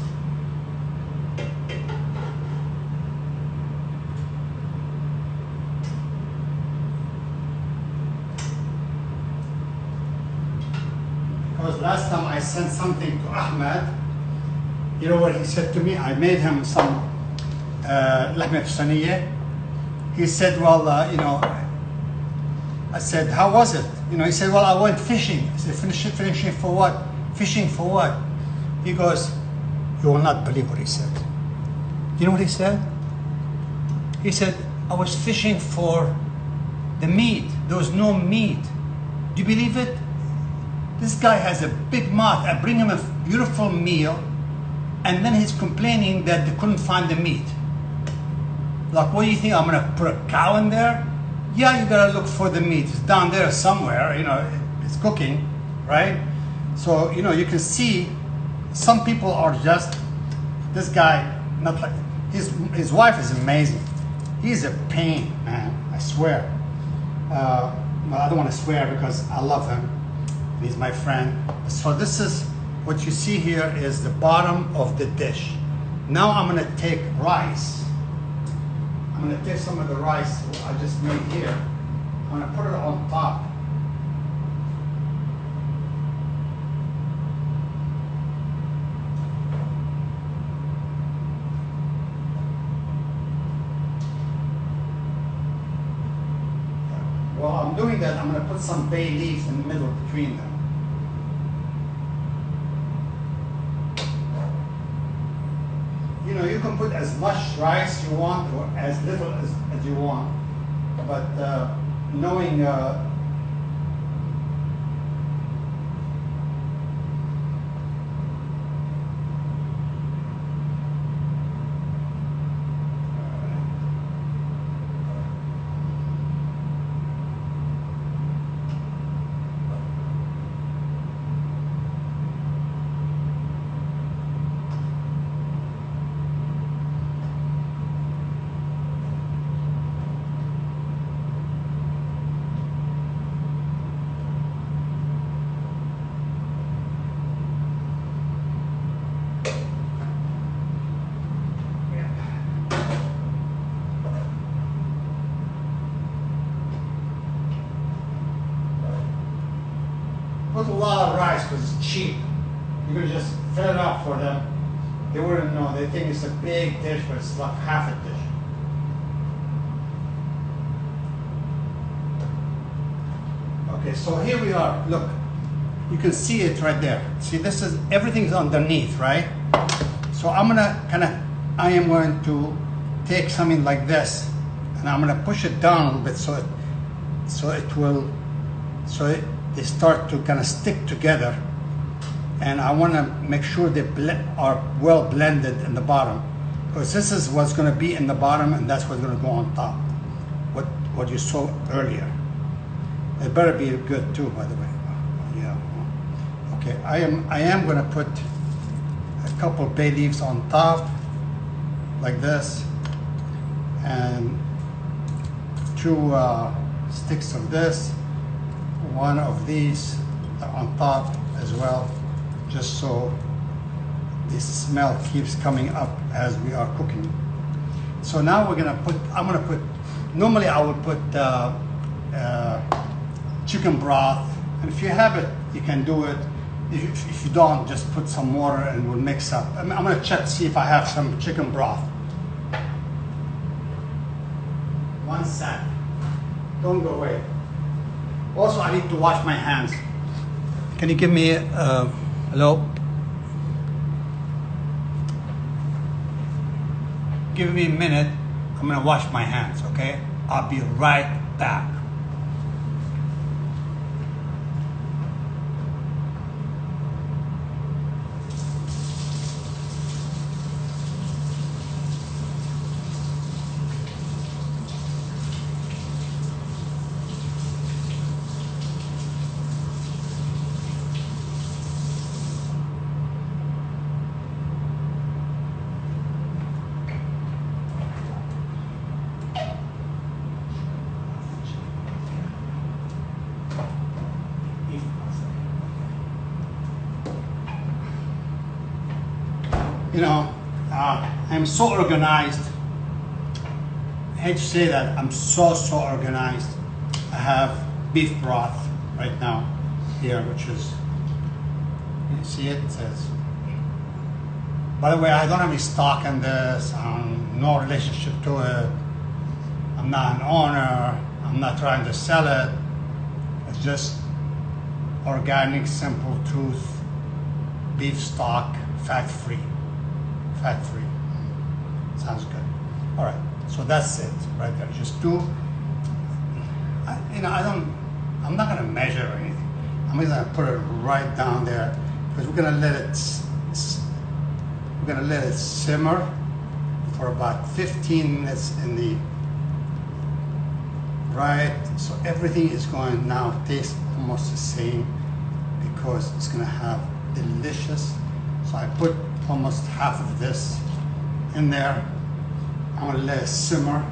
Because last time I sent something to Ahmed, you know what he said to me? I made him some lahme b'saniyeh. He said, well, I said, how was it? He said, well, I went fishing. I said, finishing for what? Fishing for what? He goes, you will not believe what he said. You know what he said? He said, I was fishing for the meat. There was no meat. Do you believe it? This guy has a big mouth. I bring him a beautiful meal, and then he's complaining that they couldn't find the meat. Like, what do you think? I'm gonna put a cow in there? Yeah, you gotta look for the meat. It's down there somewhere. It's cooking, right? So you can see some people are just this guy. Not like his wife is amazing. He's a pain, man. I swear. Well, I don't want to swear because I love him. He's my friend. So this is what you see here is the bottom of the dish. Now I'm going to take rice. I'm going to take some of the rice I just made here. I'm going to put it on top. While I'm doing that, I'm going to put some bay leaves in the middle between them. You can put as much rice you want or as little as you want, but knowing put a lot of rice because it's cheap. You're going to just fill it up for them. They wouldn't know. They think it's a big dish, but it's like half a dish. Okay, so here we are. Look, you can see it right there. See, this is, everything's underneath, right? So I am going to take something like this, and I'm gonna push it down a little bit they start to kind of stick together. And I want to make sure they are well blended in the bottom, because this is what's going to be in the bottom, and that's what's going to go on top. What you saw earlier. It better be good too, by the way. Yeah. Okay. I am going to put a couple bay leaves on top, like this, and 2 sticks of this, 1 of these on top as well, just so this smell keeps coming up as we are cooking. So now I'm gonna put, normally I would put chicken broth, and if you have it, you can do it. If you don't, just put some water and we'll mix up. I'm gonna check to see if I have some chicken broth. 1 sec. Don't go away. Also, I need to wash my hands. Can you give me hello? Give me a minute. I'm gonna wash my hands, okay? I'll be right back. You know, I'm so organized. I hate to say that, I'm so organized. I have beef broth right now here, which is, you see it? It says, by the way, I don't have any stock in this, no relationship to it. I'm not an owner, I'm not trying to sell it. It's just organic, simple truth, beef stock, fat-free. Fat-free. Sounds good. All right, so that's it right there. Just do, I'm not gonna measure or anything. I'm just gonna put it right down there, because we're gonna let it simmer for about 15 minutes in the, right? So everything is going now taste almost the same, because it's gonna have delicious. So I put almost half of this in there. I'm gonna let it simmer.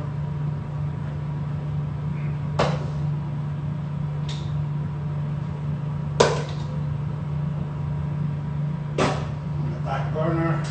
On the back burner.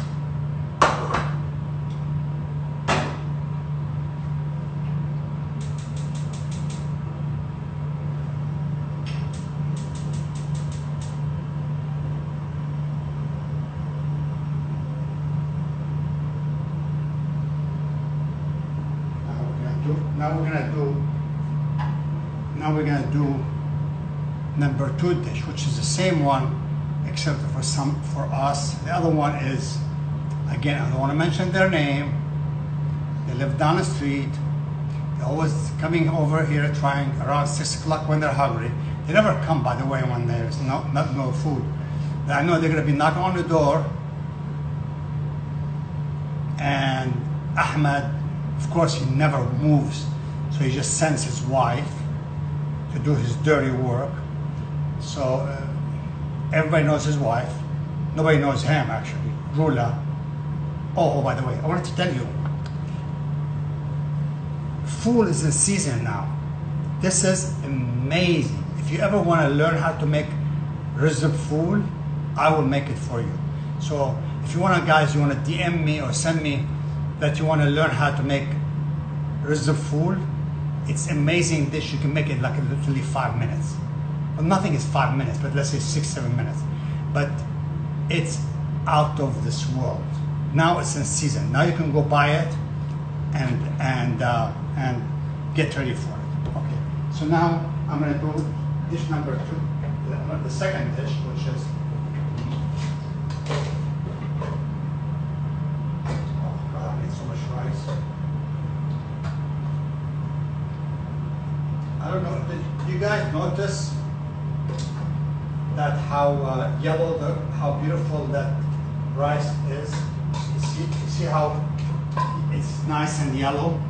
Now we're gonna do number 2 dish, which is the same one, except for us. The other one is, again, I don't want to mention their name. They live down the street. They're always coming over here trying around 6 o'clock when they're hungry. They never come, by the way, when there's no food. But I know they're gonna be knocking on the door. And Ahmed, of course, he never moves. So he just sends his wife to do his dirty work. So everybody knows his wife. Nobody knows him, actually. Rula. Oh, by the way, I wanted to tell you, fool is in season now. This is amazing. If you ever want to learn how to make rizb fool, I will make it for you. So if you want to, guys, you want to DM me or send me that you want to learn how to make rizb fool, it's amazing dish. You can make it like literally 5 minutes. Well, nothing is 5 minutes, but let's say 6-7 minutes. But it's out of this world. Now it's in season. Now you can go buy it and get ready for it. Okay. So now I'm gonna do dish number 2, the second dish, which is I don't know, did you guys notice that how yellow, how beautiful that rice is? You see how it's nice and yellow?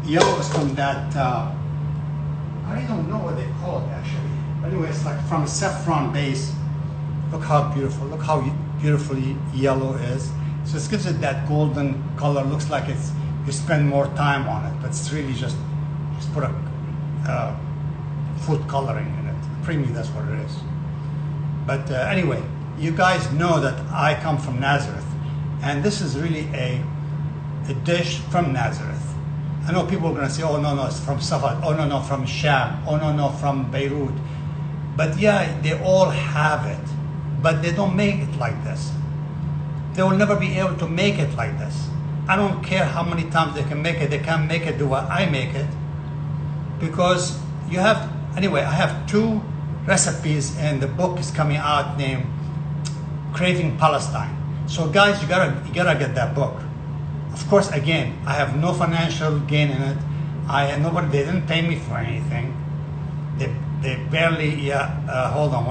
Yellow is from that, I really don't know what they call it actually. Anyway, it's like from a saffron base. Look how beautiful, look how beautifully yellow is. So it gives it that golden color. Looks like it's, you spend more time on it, but it's really just put a food coloring in it. Pretty, that's what it is. But anyway, you guys know that I come from Nazareth, and this is really a dish from Nazareth. I know people are going to say, oh no, it's from Safad, oh no, from Sham, oh no, from Beirut. But yeah, they all have it, but they don't make it like this. They will never be able to make it like this. I don't care how many times they can make it, they can't make it the way I make it. Because you have, anyway, I have 2 recipes and the book is coming out named Craving Palestine. So guys, you gotta get that book. Of course, again, I have no financial gain in it. They didn't pay me for anything. They barely, hold on,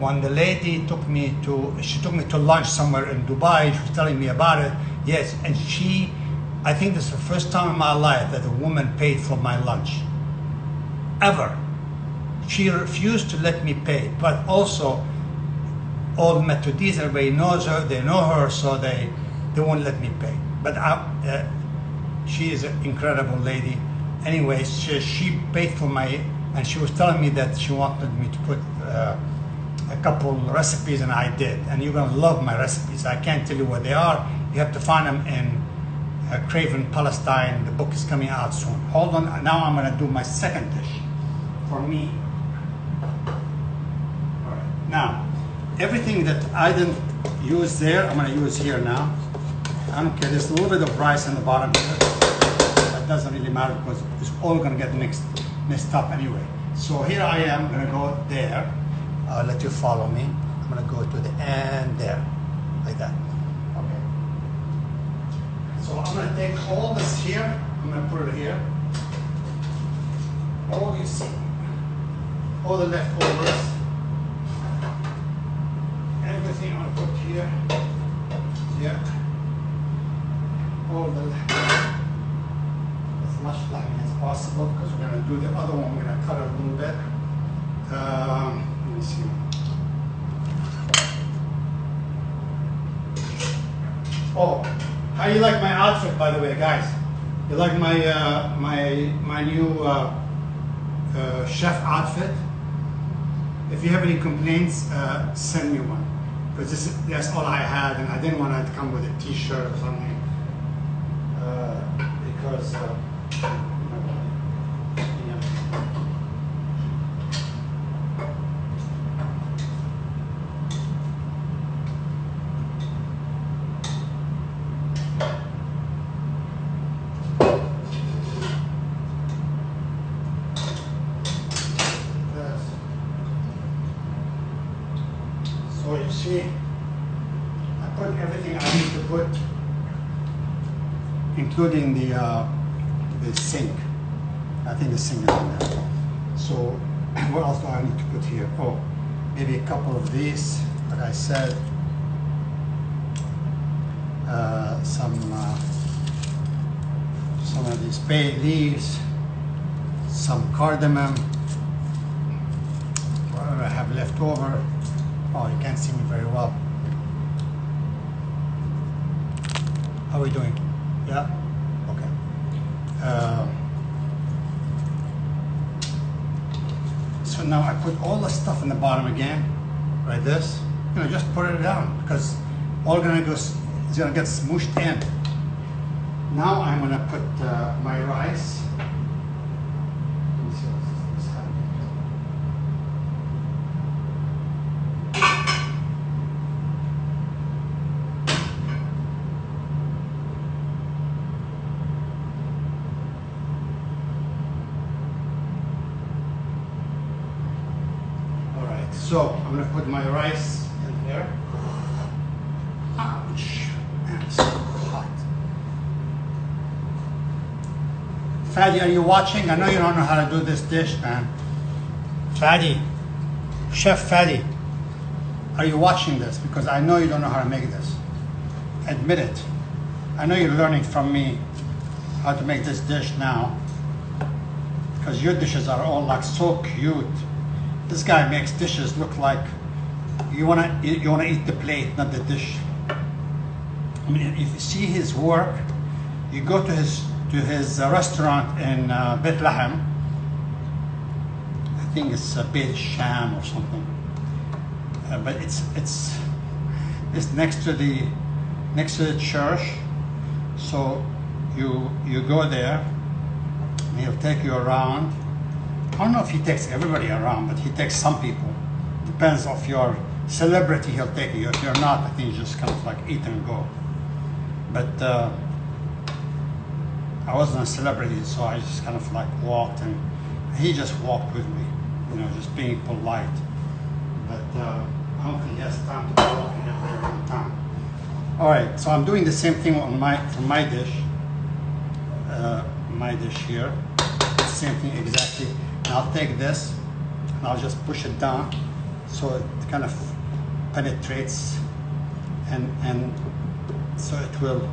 when the lady took me to lunch somewhere in Dubai, she was telling me about it, yes, and I think this is the first time in my life that a woman paid for my lunch, ever. She refused to let me pay, but also all the Methodis, everybody knows her, they know her, so they won't let me pay. But she is an incredible lady. Anyway, she paid for my, and she was telling me that she wanted me to put a couple recipes, and I did. And you're gonna love my recipes. I can't tell you what they are. You have to find them in Craven Palestine. The book is coming out soon. Hold on, now I'm gonna do my second dish for me. All right, now, everything that I didn't use there, I'm gonna use here now. I don't care, there's a little bit of rice in the bottom here. That doesn't really matter because it's all gonna get mixed up anyway. So here I am gonna go there. I'll let you follow me. I'm gonna go to the end there, like that. Okay. So I'm gonna take all this here, I'm gonna put it here. All you see, all the leftovers, everything I'm gonna put here, all the, as much lightning as possible, because we're gonna do the other one, we're gonna cut it a little bit. Let me see. Oh, how you like my outfit, by the way, guys? You like my my new chef outfit? If you have any complaints, send me one, because that's all I had, and I didn't want it to come with a T-shirt or something, because. So you see, I put everything I need to put, including the sink. I think the sink is in there. So what else do I need to put here? Oh, maybe a couple of these, like I said. Some of these bay leaves, some cardamom, whatever I have left over. Oh, you can't see me very well. How are we doing? Yeah? Okay. So now I put all the stuff in the bottom again, like this. You know, just put it down, because all gonna go is gonna get smooshed in. Now I'm gonna put my rice. Let me see what's happening. All right, so I'm gonna put my rice in there. Ouch, man, it's so hot. Fadi, are you watching? I know you don't know how to do this dish, man. Fadi, Chef Fadi, are you watching this? Because I know you don't know how to make this. Admit it. I know you're learning from me how to make this dish now. Because your dishes are all like so cute. This guy makes dishes look like you wanna eat the plate, not the dish. I mean, if you see his work, you go to his restaurant in Bethlehem. I think it's Beit Sham or something. But it's next to the church. So you go there, and he'll take you around. I don't know if he takes everybody around, but he takes some people. Depends of your celebrity, he'll take you. If you're not, I think you just kind of like eat and go. But I wasn't a celebrity, so I just kind of like walked, and he just walked with me, you know, just being polite. But I don't think he has time to be walking every time. All right, so I'm doing the same thing on my dish. My dish here, same thing exactly. And I'll take this and I'll just push it down so it kind of penetrates and so it will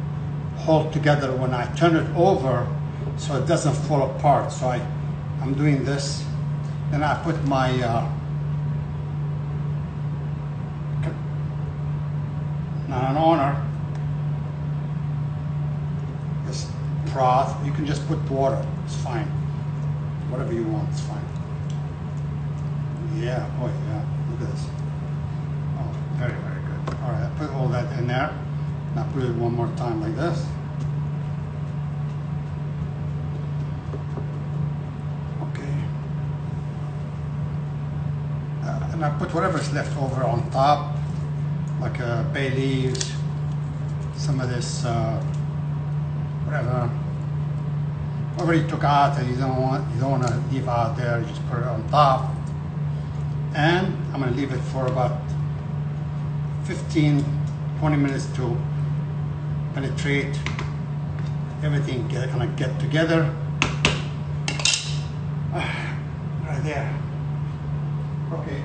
hold together when I turn it over so it doesn't fall apart. So I'm doing this, then I put my not an owner, this broth. You can just put water, it's fine. Whatever you want, it's fine. Yeah, oh yeah, look at this. Oh, very, very good. All right, I put all that in there. Now put it one more time like this. Okay. And I put whatever's left over on top, like bay leaves, some of this, whatever you took out and you don't want to leave out there, you just put it on top. And I'm going to leave it for about 15-20 minutes to penetrate everything, kind of get together. Right there. Okay.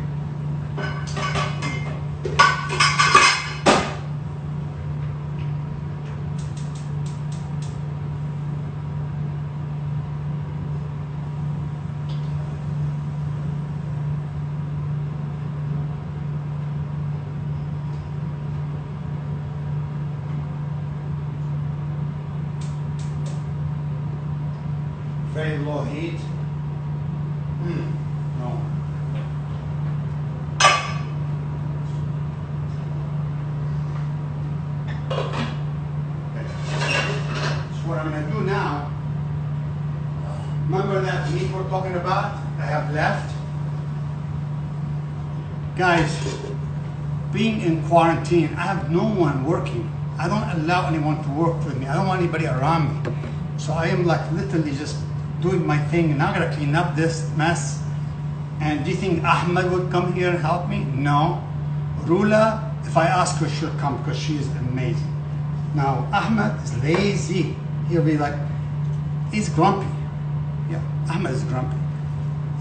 Very low heat. No. Okay. So what I'm going to do now, remember that meat we're talking about I have left? Guys, being in quarantine, I have no one working. I don't allow anyone to work with me. I don't want anybody around me. So I am like literally just doing my thing, and I'm gonna clean up this mess. And do you think Ahmed would come here and help me? No. Rula, if I ask her, she'll come because she is amazing. Now, Ahmed is lazy. He'll be like, he's grumpy. Yeah, Ahmed is grumpy.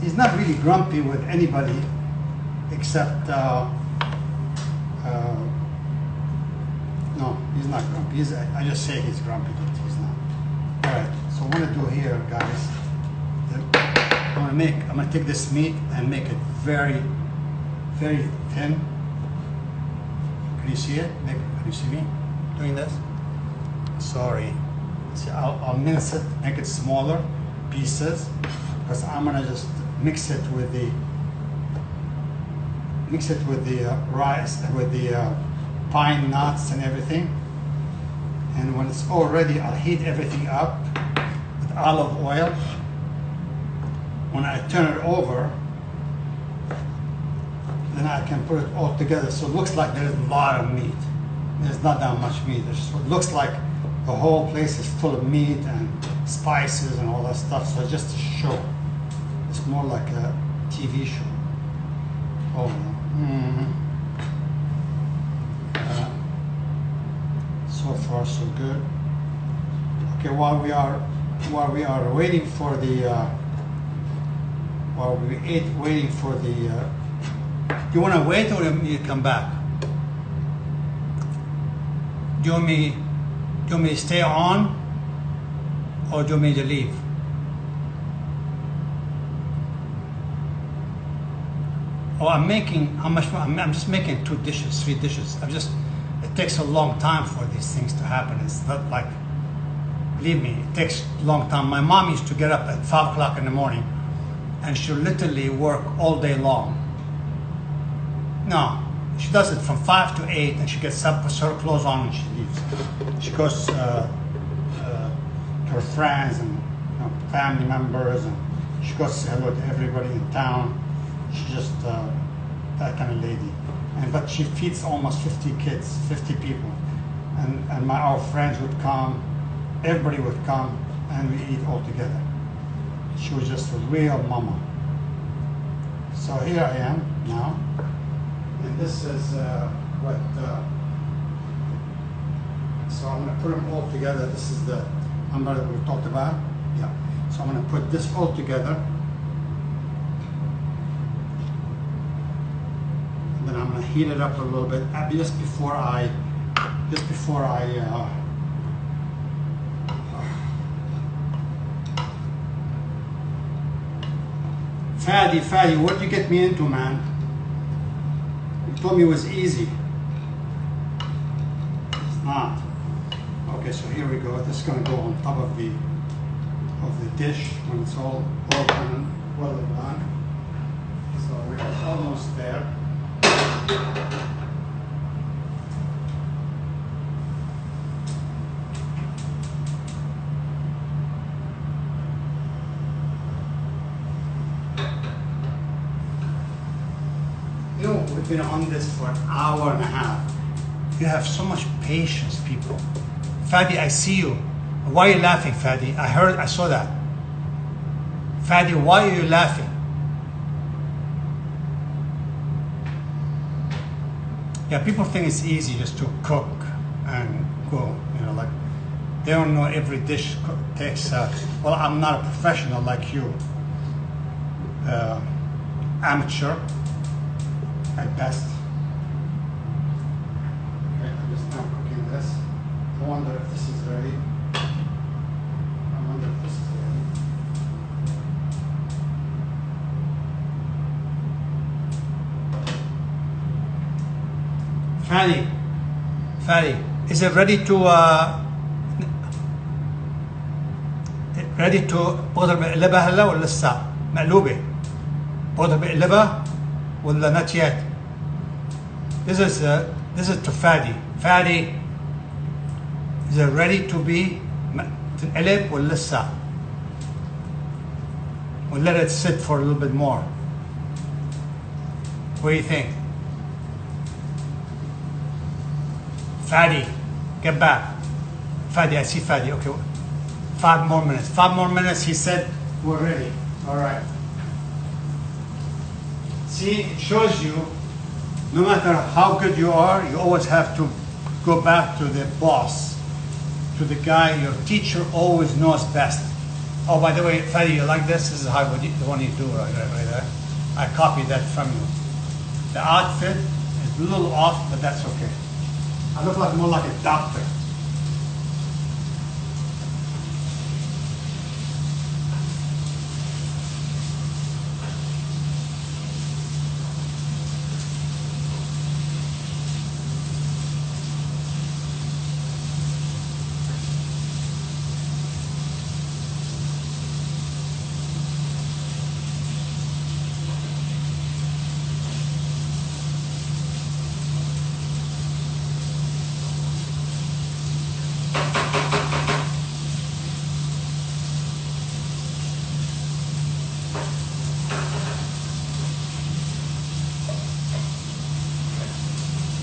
He's not really grumpy with anybody except, no, he's not grumpy. I just say he's grumpy, but he's not. All right, so what I'm gonna do here, guys, I'm gonna take this meat and make it very, very thin. Can you see it? Can you see me doing this? Sorry. See, I'll mince it, make it smaller pieces, because I'm gonna just mix it with the rice and with the pine nuts and everything. And when it's all ready, I'll heat everything up with olive oil. When I turn it over, then I can put it all together. So it looks like there's a lot of meat. There's not that much meat. It looks like the whole place is full of meat and spices and all that stuff. So it's just a show. It's more like a TV show. Oh, so far so good. Okay, while we are while we are waiting for the waiting for the you want to wait or you come back? Do you want me to stay on or do you want me to leave? Oh, I'm making how much? I'm just making 2 dishes, 3 dishes. It takes a long time for these things to happen. It's not like, believe me, it takes a long time. My mom used to get up at 5 o'clock in the morning and she'll literally work all day long. No, she does it from 5 to 8 and she gets up, puts her clothes on and she leaves. She goes to her friends and family members and she goes to say hello to everybody in town. She's just that kind of lady. But she feeds almost 50 kids, 50 people. And our friends would come, everybody would come, and we eat all together. She was just a real mama. So here I am now. And this is what, so I'm going to put them all together. This is the umbrella that we talked about. Yeah. So I'm going to put this all together. And then I'm going to heat it up a little bit just before I Fadi, what did you get me into, man? You told me it was easy. It's not. Okay, so here we go. This is going to go on top of the dish when it's all done, well done. So we're almost there. You know, we've been on this for an hour and a half. You have so much patience, people. Fadi, I see you. Why are you laughing, Fadi? I saw that. Fadi, why are you laughing? Yeah, people think it's easy just to cook and go, like they don't know every dish takes, well, I'm not a professional like you, amateur at best. Okay, I'm just now cooking this. I wonder if this is ready. Fadi, is it ready to بقدر بقلبها هلا ولا لسه مقلوبة؟ بقدر بقلبها ولا not yet? This is to Fadi. Fadi, is it ready to be تنقلب ولا لسه؟ We'll let it sit for a little bit more. What do you think? Fadi, get back. Fadi, I see Fadi. Okay, 5 more minutes. 5 more minutes, he said, we're ready. All right. See, it shows you, no matter how good you are, you always have to go back to the boss, to the guy. Your teacher always knows best. Oh, by the way, Fadi, you like this? This is how the one you do right there. I copied that from you. The outfit is a little off, but that's okay. I look more like a doctor.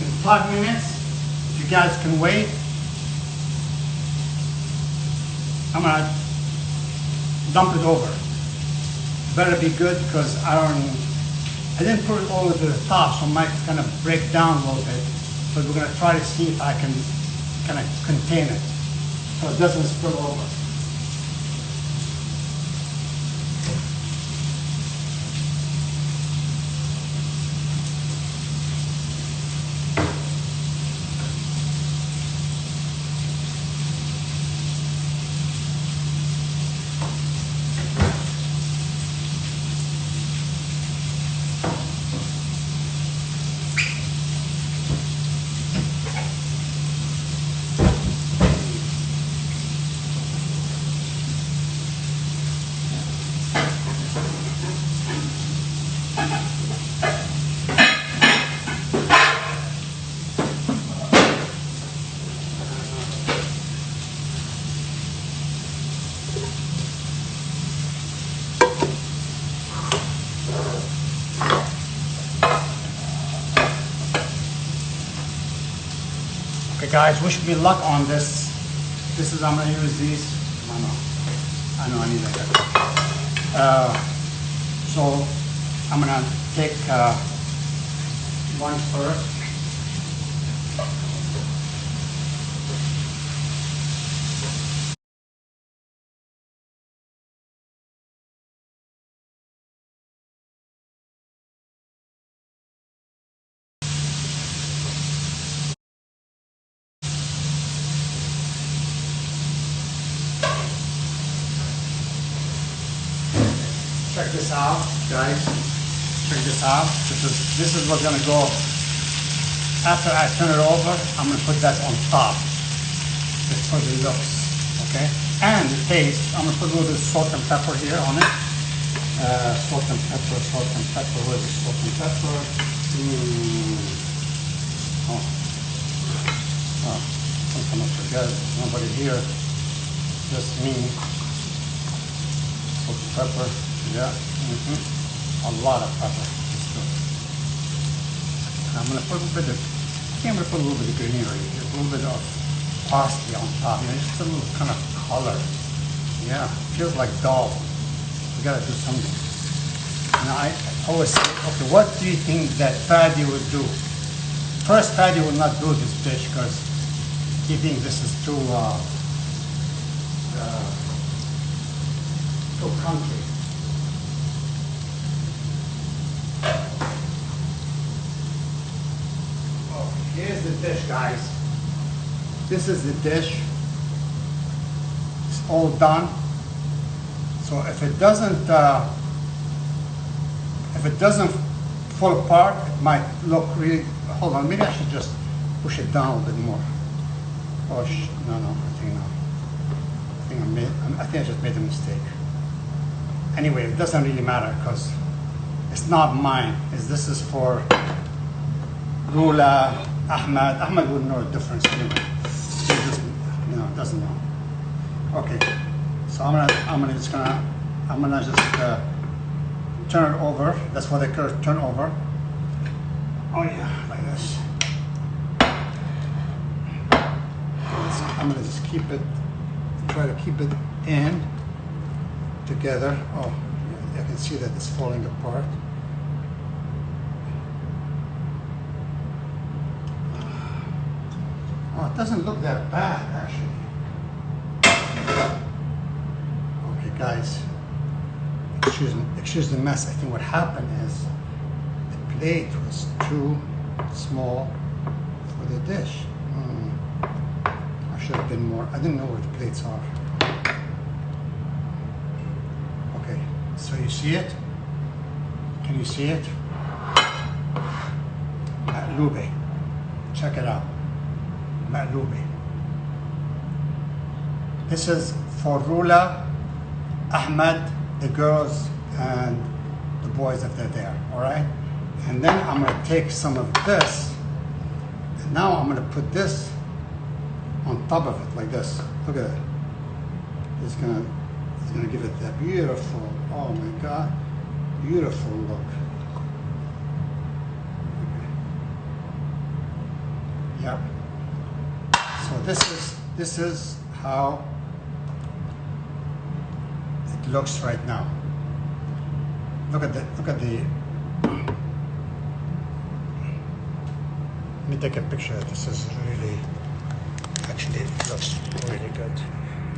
In 5 minutes, if you guys can wait, I'm gonna dump it over. Better be good because I didn't put it all to the top, so it might kind of break down a little bit. But we're gonna try to see if I can kind of contain it so it doesn't spill over. guys, wish me luck on this. This is, I'm gonna use these. I know I need that. So I'm gonna take one first. Check this out, guys. Check this out. This is what's gonna go after I turn it over. I'm gonna put that on top, just for the looks, okay? And the taste. I'm gonna put a little bit of salt and pepper here on it. Salt and pepper, salt and pepper. Where's the salt and pepper? Sometimes I forget. Nobody here. Just me. Salt and pepper. Yeah, a lot of pepper. I'm gonna put a little bit of, I think I'm gonna put a little bit of greenery, just a little bit of parsley on top, just a little kind of color. Yeah, feels like dull. We gotta do something. Now I always say, okay, what do you think that Fadi would do? First, Fadi will not do this dish because he thinks this is too country. Here's the dish, guys. This is the dish. It's all done. So if it doesn't fall apart, it might look really. Hold on, maybe I should just push it down a little bit more. Push. No, I think I just made a mistake. Anyway, it doesn't really matter because it's not mine. This is for Rula. Ahmed wouldn't know the difference anyway. He just, doesn't know. Okay, so I'm gonna just turn it over. That's what they call turn over. Oh yeah, like this. I'm gonna just try to keep it in together. Oh, yeah, I can see that it's falling apart. Oh, it doesn't look that bad, actually. Okay, guys, excuse the mess. I think what happened is the plate was too small for the dish. I should have been more. I didn't know where the plates are. Okay, so you see it? Can you see it? Lube. Check it out. Ma'lubi. This is for Rula, Ahmed, the girls, and the boys if they're there, all right? And then I'm gonna take some of this, and now I'm gonna put this on top of it, like this. Look at it. It's gonna give it that beautiful, oh my God, beautiful look. Okay. Yep. So this is how it looks right now. Look at the. Let me take a picture. This is really, actually, it looks really good.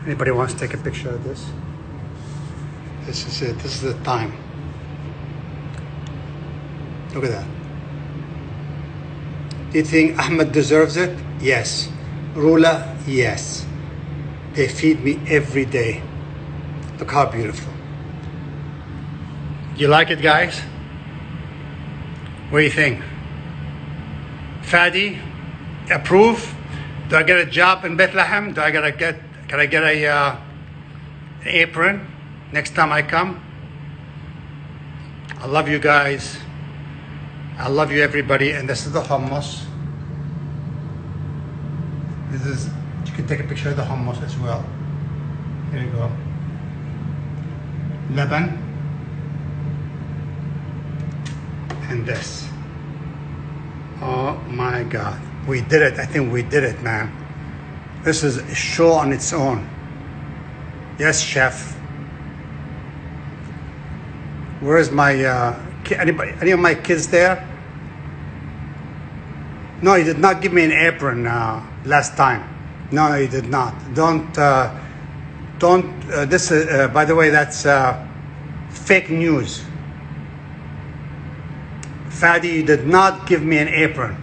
Anybody wants to take a picture of this? This is it. This is the time. Look at that. Do you think Ahmed deserves it? Yes. Rula, yes. They feed me every day. Look how beautiful. You like it, guys? What do you think? Fadi, approve? Do I get a job in Bethlehem? Can I get an apron next time I come? I love you guys. I love you, everybody. And this is the hummus. You can take a picture of the hummus as well. Here you go. Leban. And this. Oh my God. We did it. I think we did it, man. This is a show on its own. Yes, chef. Where's my any of my kids there? No, he did not give me an apron last time. No, he did not. Don't. This is, by the way, that's fake news. Fadi did not give me an apron.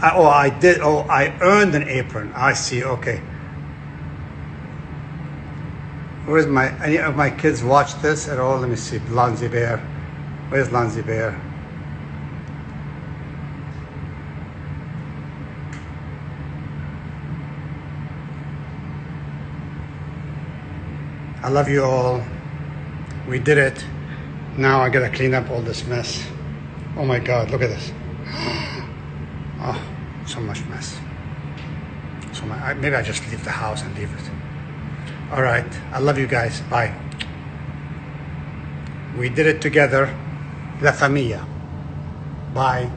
I did. Oh, I earned an apron. I see. Okay. Where's any of my kids watch this at all? Let me see. Lanzi Bear. Where's Lanzi Bear? I love you all. We did it. Now I gotta clean up all this mess. Oh my God, look at this. Oh, so much mess. Maybe I just leave the house and leave it. All right, I love you guys. Bye. We did it together. La familia. Bye.